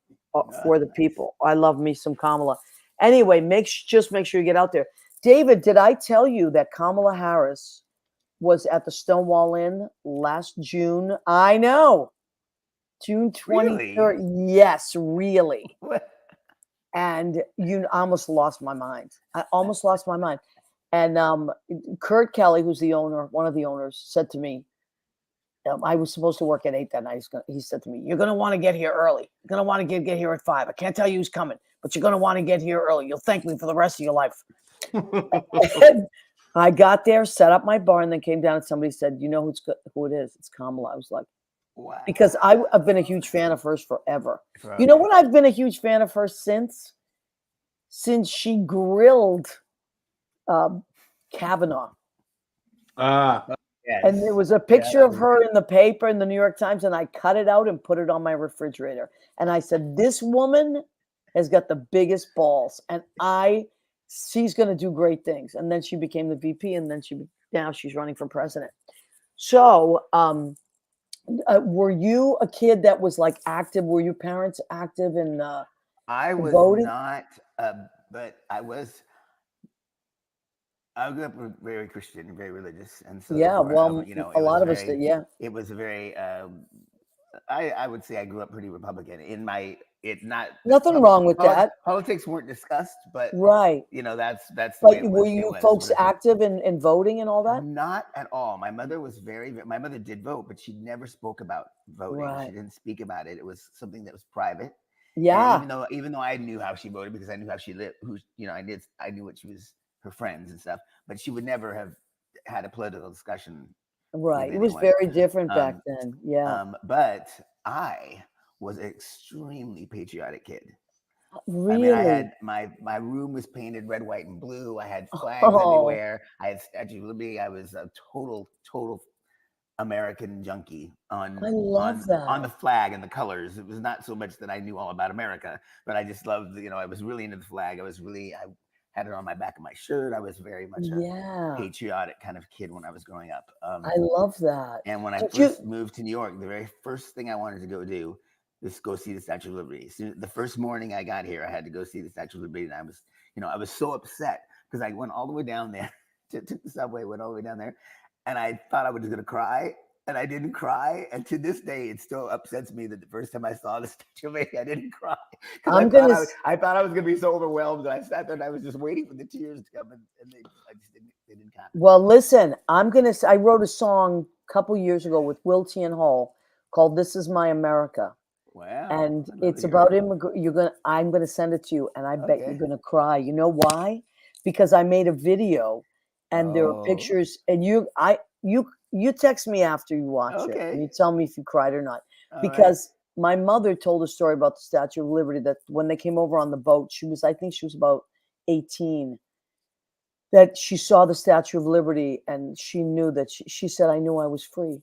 for the people. I love me some Kamala. Anyway, just make sure you get out there. David, did I tell you that Kamala Harris was at the Stonewall Inn last June? I know. June 23rd. Really? Yes, really. What? And I almost lost my mind. I almost lost my mind. And Kurt Kelly, who's the owner, one of the owners, said to me, I was supposed to work at 8 that night. He said to me, you're going to want to get here early. You're going to want to get here at 5. I can't tell you who's coming, but you're going to want to get here early. You'll thank me for the rest of your life. I got there, set up my bar, and then came down and somebody said, you know who it is? It's Kamala. I was like, wow. Because I've been a huge fan of hers forever. Right. You know what I've been a huge fan of her since? Since she grilled Kavanaugh. Yes. And there was a picture of her in the paper in the New York Times, and I cut it out and put it on my refrigerator. And I said, this woman has got the biggest balls, and she's going to do great things. And then she became the VP, and then now she's running for president. So, were you a kid that was like active? Were your parents active in I was voting? Not, but I was. I grew up very Christian, very religious, and so yeah. Well, a lot of us did. Yeah, it was a very. I would say I grew up pretty Republican in my. Nothing wrong with that. Politics weren't discussed, but right. That's. The but were you folks active in voting and all that? Not at all. My mother was my mother did vote, but she never spoke about voting. Right. She didn't speak about it. It was something that was private. Yeah. And even though I knew how she voted because I knew how she lived, I knew what she was, her friends and stuff, but she would never have had a political discussion Right. with It was anyone. very different back Um, then. Yeah. But I was an extremely patriotic kid. I mean, I Really? had my room was painted red, white, and blue. I had flags Oh, everywhere. I had Statue of Liberty. I was a total American junkie I love on the that. flag and the colors. It was not so much that I knew all about America, but I just loved, I was really into the flag. I had it on my back of my shirt. I was very much a Yeah. patriotic kind of kid when I was growing up. I love that. And when I Did first you? moved to New York, the very first thing I wanted to go do was go see the Statue of Liberty. So the first morning I got here, I had to go see the Statue of Liberty, and I was so upset because I went all the way down there, took the subway, went all the way down there, and I thought I was going to cry, and I didn't cry. And to this day, it still upsets me that the first time I saw the Statue of Liberty, I didn't cry because I'm gonna. I thought I was going to be so overwhelmed that I sat there and I was just waiting for the tears to come, and they didn't come. Well, listen, I wrote a song a couple years ago with Will T and Hall called "This Is My America," Wow, and I'd love to it's hear about it. I'm gonna send it to you, and I bet you're Okay. gonna cry. You know why? Because I made a video, and there are Oh, pictures, and you text me after you watch it, and okay. you tell me if you cried or not. All right. Because my mother told a story about the Statue of Liberty that when they came over on the boat, I think she was about 18, that she saw the Statue of Liberty and she knew that she said, I knew I was free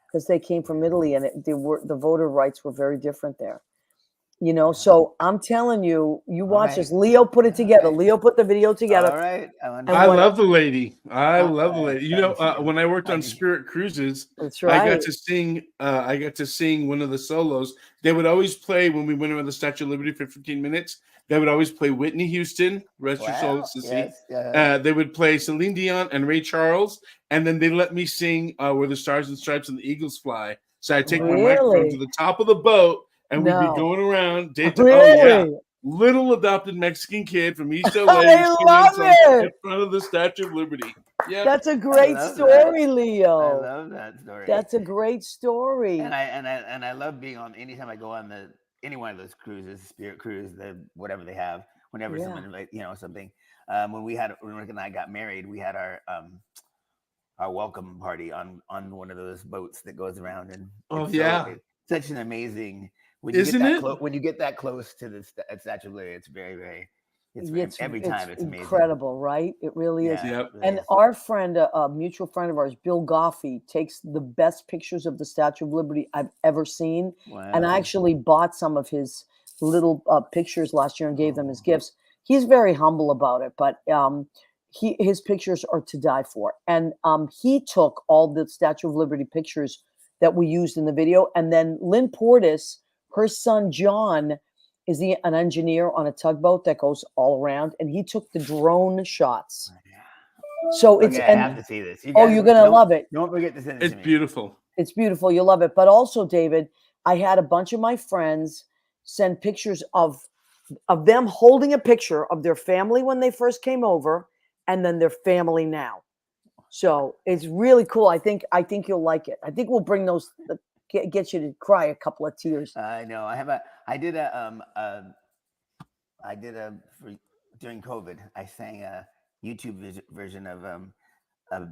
because they came from Italy and the voter rights were very different there. So I'm telling you, you All watch right. this. Leo put it All together. right. Leo put the video together. All right. I And I when understand. love the lady. I All love the right. lady. Thank you. When I worked on Thank you. Spirit Cruises, that's I got right. to sing. I got to sing one of the solos. They would always play when we went around the Statue of Liberty for 15 minutes. They would always play Whitney Houston, "Rest Your Soul, Wow. Sissy." Yes. They would play Celine Dion and Ray Charles, and then they let me sing "Where the Stars and Stripes and the Eagles Fly." So I take my Wow. microphone to Really? the top of the boat, and we'd be No. going around. Oh yeah, Really? little adopted Mexican kid from East LA I singing love songs in it. front of the Statue of Liberty. Yep. That's a I great love that. story, I Leo. love that story. That's a great story. And I love being on anytime I go on any one of those cruises, Spirit Cruise, whatever they have. Whenever Yeah. someone something. When Rick and I got married, we had our welcome party on one of those boats that goes around, and Oh it's yeah, such an amazing isn't it? when you get that close to the Statue of Liberty. It's very every It's time it's amazing. incredible, right? It really is. Yeah, it Yep. really And is. our friend, a mutual friend of ours, Bill Goffey, takes the best pictures of the Statue of Liberty I've ever seen. And I Wow. actually bought some of his little pictures last year and gave them as Oh, gifts. He's very humble about it, but his pictures are to die for. And he took all the Statue of Liberty pictures that we used in the video. And then Lynn Portis, her son John, is an engineer on a tugboat that goes all around, and he took the drone shots. So okay, I have to see this. You guys, you're gonna love it. Don't forget to send it It's to me. beautiful. It's beautiful. You'll love it. But also, David, I had a bunch of my friends send pictures of them holding a picture of their family when they first came over, and then their family now. So it's really cool. I think you'll like it. I think we'll bring those get you to cry a couple of tears. I know. I did during COVID. I sang a YouTube version of a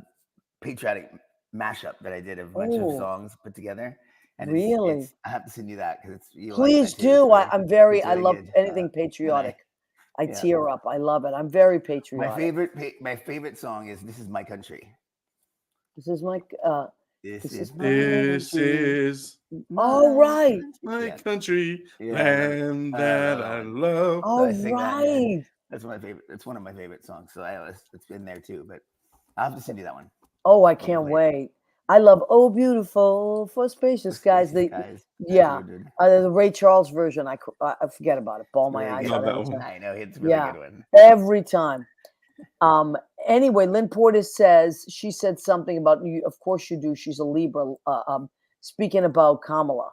patriotic mashup that I did of a bunch of Oh, songs put together. And really? I have to send you that because you'll like Please that too. do. I It's really love good. anything And patriotic. I yeah, tear up. I love it. I'm very my patriotic. favorite song is "This Is My Country." This is my This this is is my This country, is all my right. country. my Yeah, country, yeah, land I that love that I one. love. So I All sing that. Yeah, right. that's my favorite. That's one of my favorite songs. So it's been there too. But I'll have to send you that one. Oh, I I'll can't play it. wait. I love "Oh Beautiful for Spacious Skies." Spacious Skies. That's Yeah, real good. the Ray Charles version. I forget about it. Bawl It's my really eyes good. out Love that every one. time. I know it's a really Yeah, good one. every time. Anyway, Lynn Portis says she said something about you. Of course you do. She's a Libra. Speaking about Kamala.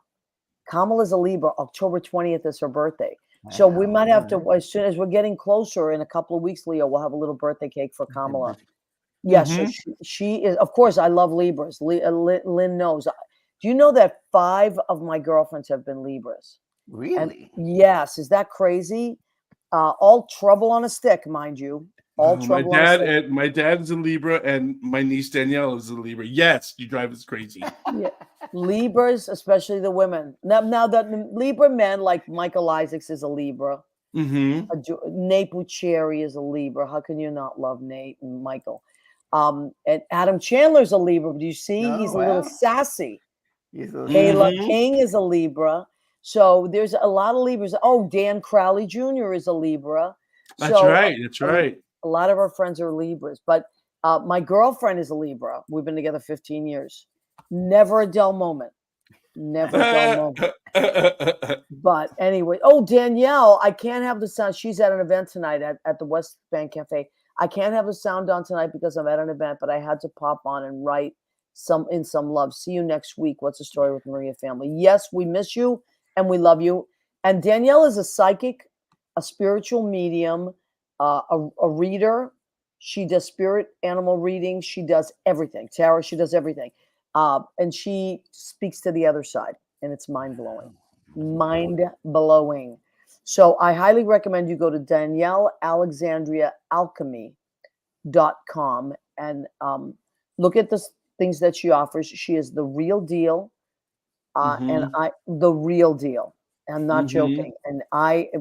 Kamala's a Libra. October 20th is her birthday. So we Wow. might have to, All right. as soon as we're getting closer in a couple of weeks, Leo, we'll have a little birthday cake for Kamala. Perfect. Yeah, so Mm-hmm. she is, of course, I love Libras. Lynn knows. Do you know that 5 of my girlfriends have been Libras? And Really? yes, is that crazy? All trouble on a stick, mind you. All My trouble on a slip. my dad is a Libra, and my niece Danielle is a Libra. Yes, you drive us crazy. Yeah. Libras, especially the women. Now the Libra men, like Michael Isaacs is a Libra. Mm-hmm. Nate Bucherri is a Libra. How can you not love Nate and Michael? And Adam Chandler's a Libra. Do you see? Oh, He's a little wow. sassy. He's a little Kayla Mhm. King is a Libra. So there's a lot of Libras. Oh, Dan Crowley Jr. is a Libra. That's So right. That's right. a lot of our friends are Libras. But my girlfriend is a Libra. We've been together 15 years. Never a dull moment. Never a dull moment. But anyway, oh, Danielle, I can't have the sound. She's at an event tonight at the West Bank Cafe. I can't have the sound on tonight because I'm at an event, but I had to pop on and write some love. See you next week. What's the story with Maria family? Yes, we miss you and we love you. And Danielle is a psychic, a spiritual medium, a reader. She does spirit animal readings. She does everything. Tarot, she does everything. And she speaks to the other side, and it's mind blowing. Mind blowing. So I highly recommend you go to DanielleAlexandriaAlchemy.com and look at the things that she offers. She is the real deal, and the real deal. I'm not joking. And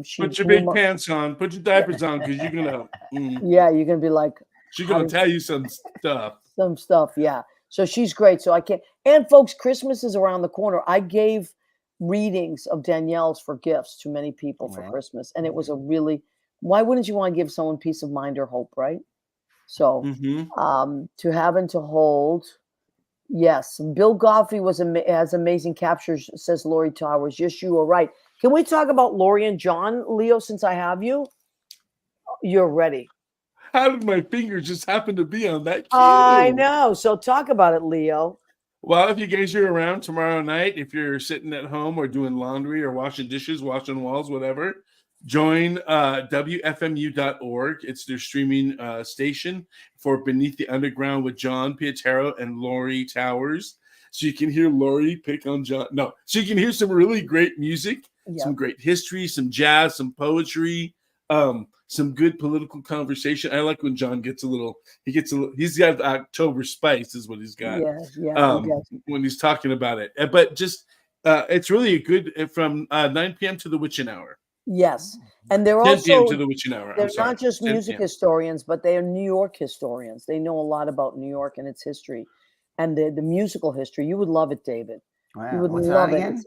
she Put your blew big pants on. Put your diapers on, because you're gonna. yeah, you're gonna be like, She's gonna tell you some stuff. some stuff. Yeah. So she's great. So I can't. And folks, Christmas is around the corner. I gave readings of Danielle's for gifts to many people for Christmas, and it was a really. Why wouldn't you want to give someone peace of mind or hope, right? So, to have and to hold. Yes, Bill Goffey has amazing captures, says Lori Towers. Yes, you are right. Can we talk about Lori and John, Leo? Since I have you, you're ready. How did my fingers just happen to be on that cue? I know. So talk about it, Leo. Well, if you guys are around tomorrow night, if you're sitting at home or doing laundry or washing dishes, washing walls, whatever, join WFMU.org. It's their streaming station for Beneath the Underground with John Pietero and Lori Towers. So you can hear Lori pick on John. No, so you can hear some really great music, some great history, some jazz, some poetry, some good political conversation. I like when John gets a little, he's got October spice is what he's got. When he's talking about it. But just, it's really a good, from 9 p.m. to the witching hour. Yes. And they're 10 p.m. also, to the witching hour. they're not just music historians, but they are New York historians. They know a lot about New York and its history and the musical history. You would love it, David. Wow. You would What's love it it. again?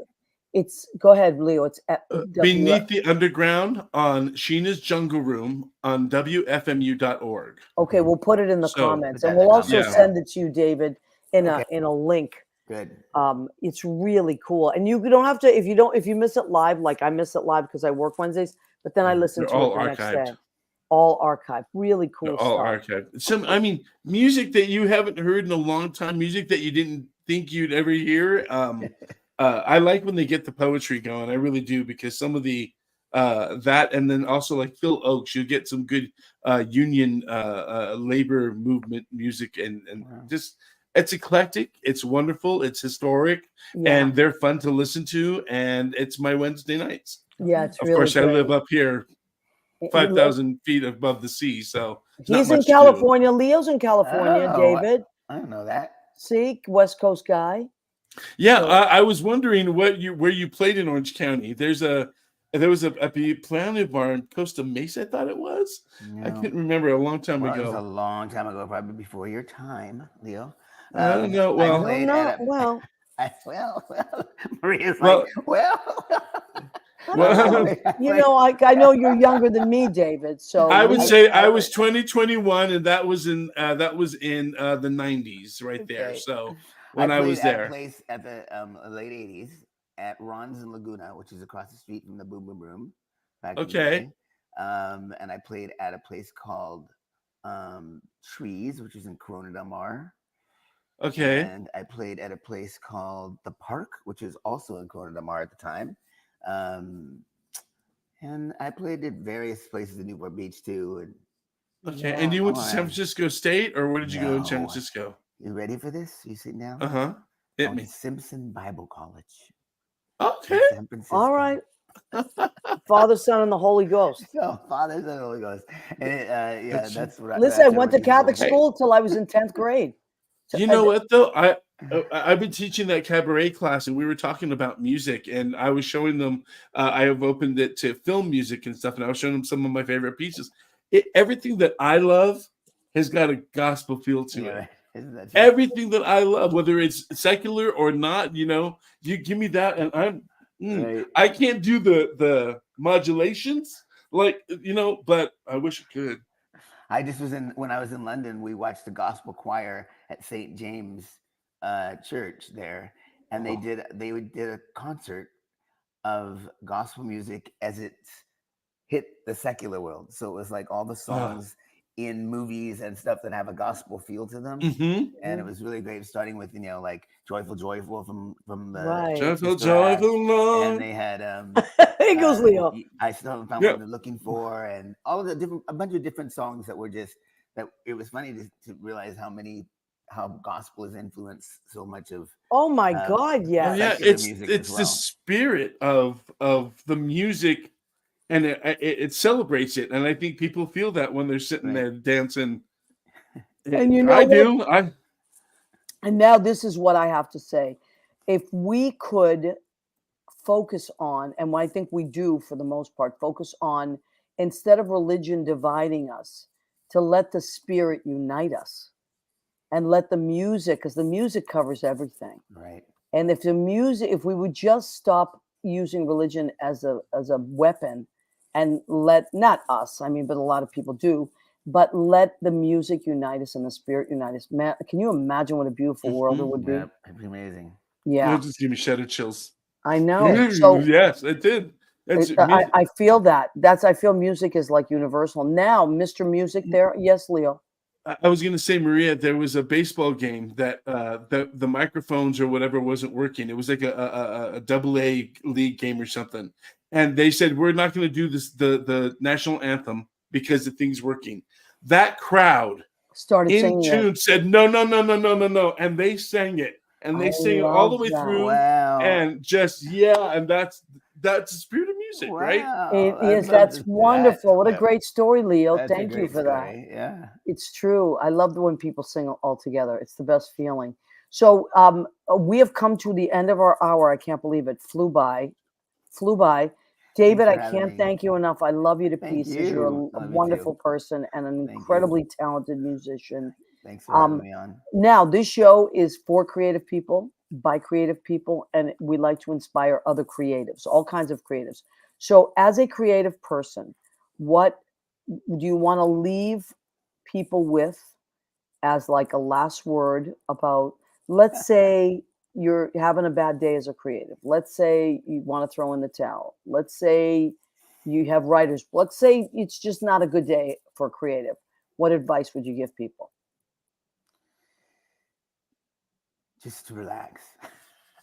It's go ahead, Leo. It's Beneath the Underground on Sheena's Jungle Room on WFMU.org. Okay, we'll put it in the comments, and we'll also send it to you, David, in a link. Good. It's really cool, and you don't have to if you miss it live, like I miss it live because I work Wednesdays, but then I listen to it the next day. All archived. Really cool stuff. All archived. I mean, music that you haven't heard in a long time, music that you didn't think you'd ever hear. I like when they get the poetry going. I really do, because some of the that, and then also like Phil Oakes, you get some good union labor movement music, and just it's eclectic, it's wonderful, it's historic, and they're fun to listen to. And it's my Wednesday nights. Yeah, it's of really course, great. I live up here 5,000 feet above the sea, so he's in California. Leo's in California. David, I don't know that. See, West Coast guy. Yeah, I was wondering where you played in Orange County. There was a piano bar in Costa Mesa. I thought it was. No. I couldn't remember, a long time ago. It was a long time ago, probably before your time, Leo. I don't know. Well, Maria's like, you know, I know you're younger than me, David. So I would say I was 2021, and that was in the 90s, right there. So when I was there, at a place at the late 80s at Ron's in Laguna, which is across the street from the Boom Boom Room. Okay. And I played at a place called Trees, which is in Corona Del Mar. Okay. And I played at a place called The Park, which is also in Corona Del Mar at the time. And I played at various places in Newport Beach too. And okay. And you went to San Francisco State, or where did you go in San Francisco? You ready for this? You sitting down? Hit me. Simpson Bible College. Okay. San Francisco. All right. Father, Son, and the Holy Ghost. So Father, Son, and Holy Ghost. And that's what. Listen, I that's went to Catholic Hey. school till I was in 10th grade. So, You know what though? I've been teaching that cabaret class, and we were talking about music, and I was showing them. I have opened it to film music and stuff, and I was showing them some of my favorite pieces. Everything that I love has got a gospel feel to Yeah, it. right. Isn't that true? Everything that I love, whether it's secular or not, you give me that, and Right. I can't do the modulations, but I wish I could. I just was when I was in London. We watched the gospel choir at St. James Church there, and they did a concert of gospel music as it hit the secular world. So it was like all the songs in movies and stuff that have a gospel feel to them. Mm-hmm. And it was really great, starting with like "Joyful, Joyful" from the Right. Joyful, Sister Act. joyful, Lord. And they had Here goes Leo. I still haven't found Yep. what they're looking for, and all of a bunch of different songs that were just that. It was funny to realize how gospel has influenced so much of Oh my God, Oh, yes. yeah, secular music it's as the well. spirit of the music, and it celebrates it, and I think people feel that when they're sitting Right. there dancing. And you know I what? do. And now this is what I have to say. If we could focus on, and I think we do for the most part, focus on, instead of religion dividing us, to let the spirit unite us and let the music, because the music covers everything. Right. And if we would just stop using religion as a weapon, and not us, I mean, but a lot of people do, but let the music unite us and the spirit unite us. Man, can you imagine what a beautiful world it would be? Yeah, it'd be amazing. Yeah, It'll just give me shadow chills. I know. So Yes, it did. I feel that. I feel music is like universal. Now, Mr. Music there. Yes, Leo. I was going to say, Maria, there was a baseball game that the microphones or whatever wasn't working. It was like a AA league game or something. And they said, we're not going to do this, the national anthem, because the thing's working. That crowd Started in singing tune it. said, no, no, no, no, no, no, no. And they sang it. And they I sang it all the love way that. through. Wow. And just, and that's the spirit of music, right? It I'd is. love That's to- wonderful. What a Yeah. great story, Leo. That's a Thank you great for that. story. Yeah. It's true. I love when people sing all together. It's the best feeling. So we have come to the end of our hour. I can't believe it. Flew by. David, for I having can't me. thank you enough. I love you to Thank pieces. You're a you. Love you too. wonderful person and an Thank you. incredibly talented musician. Thanks for having me on. Now, this show is for creative people, by creative people, and we like to inspire other creatives, all kinds of creatives. So, as a creative person, what do you want to leave people with as like a last word about, let's say you're having a bad day as a creative. Let's say you want to throw in the towel. Let's say you have writers. Let's say it's just not a good day for creative. What advice would you give people? Just to relax.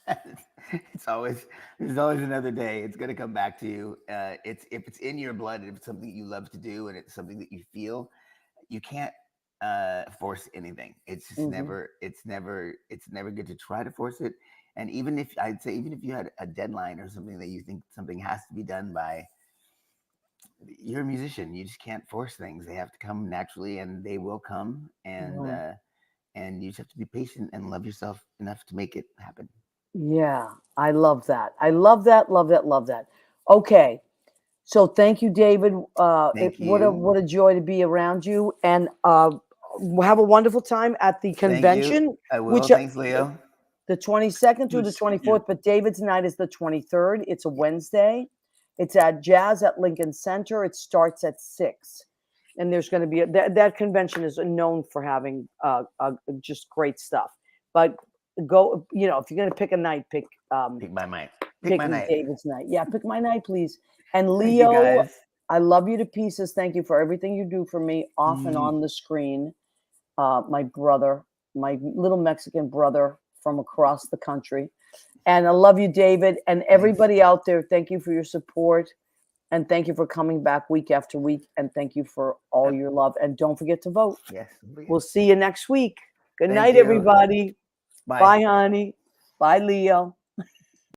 There's always another day. It's gonna come back to you. If it's in your blood, and if it's something you love to do, and it's something that you feel, you can't force anything. It's just it's never good to try to force it. And even if you had a deadline or something that you think something has to be done by, you're a musician. You just can't force things. They have to come naturally, and they will come. And you just have to be patient and love yourself enough to make it happen. Yeah, I love that. I love that. Love that. Love that. Okay. So thank you, David. Thank What you. a joy to be around you, and have a wonderful time at the convention. Thank you. I will. Thanks, Leo. The 22nd through the Yes, thank 24th, but David's night is the 23rd. It's a Wednesday. It's at Jazz at Lincoln Center. It starts at 6. And there's going to be that convention is known for having just great stuff. But go, if you're going to pick a night, pick my night. pick my night. David's night. Yeah, pick my night, please. And Thank you, Leo, guys. I love you to pieces. Thank you for everything you do for me off and on the screen. My brother, my little Mexican brother from across the country. And I love you, David, and everybody out there. Thank you for your support. And thank you for coming back week after week. And thank you for all your love. And don't forget to vote. Yes. We'll see you next week. Good Thank night, you. everybody. Bye. Bye, honey. Bye, Leo.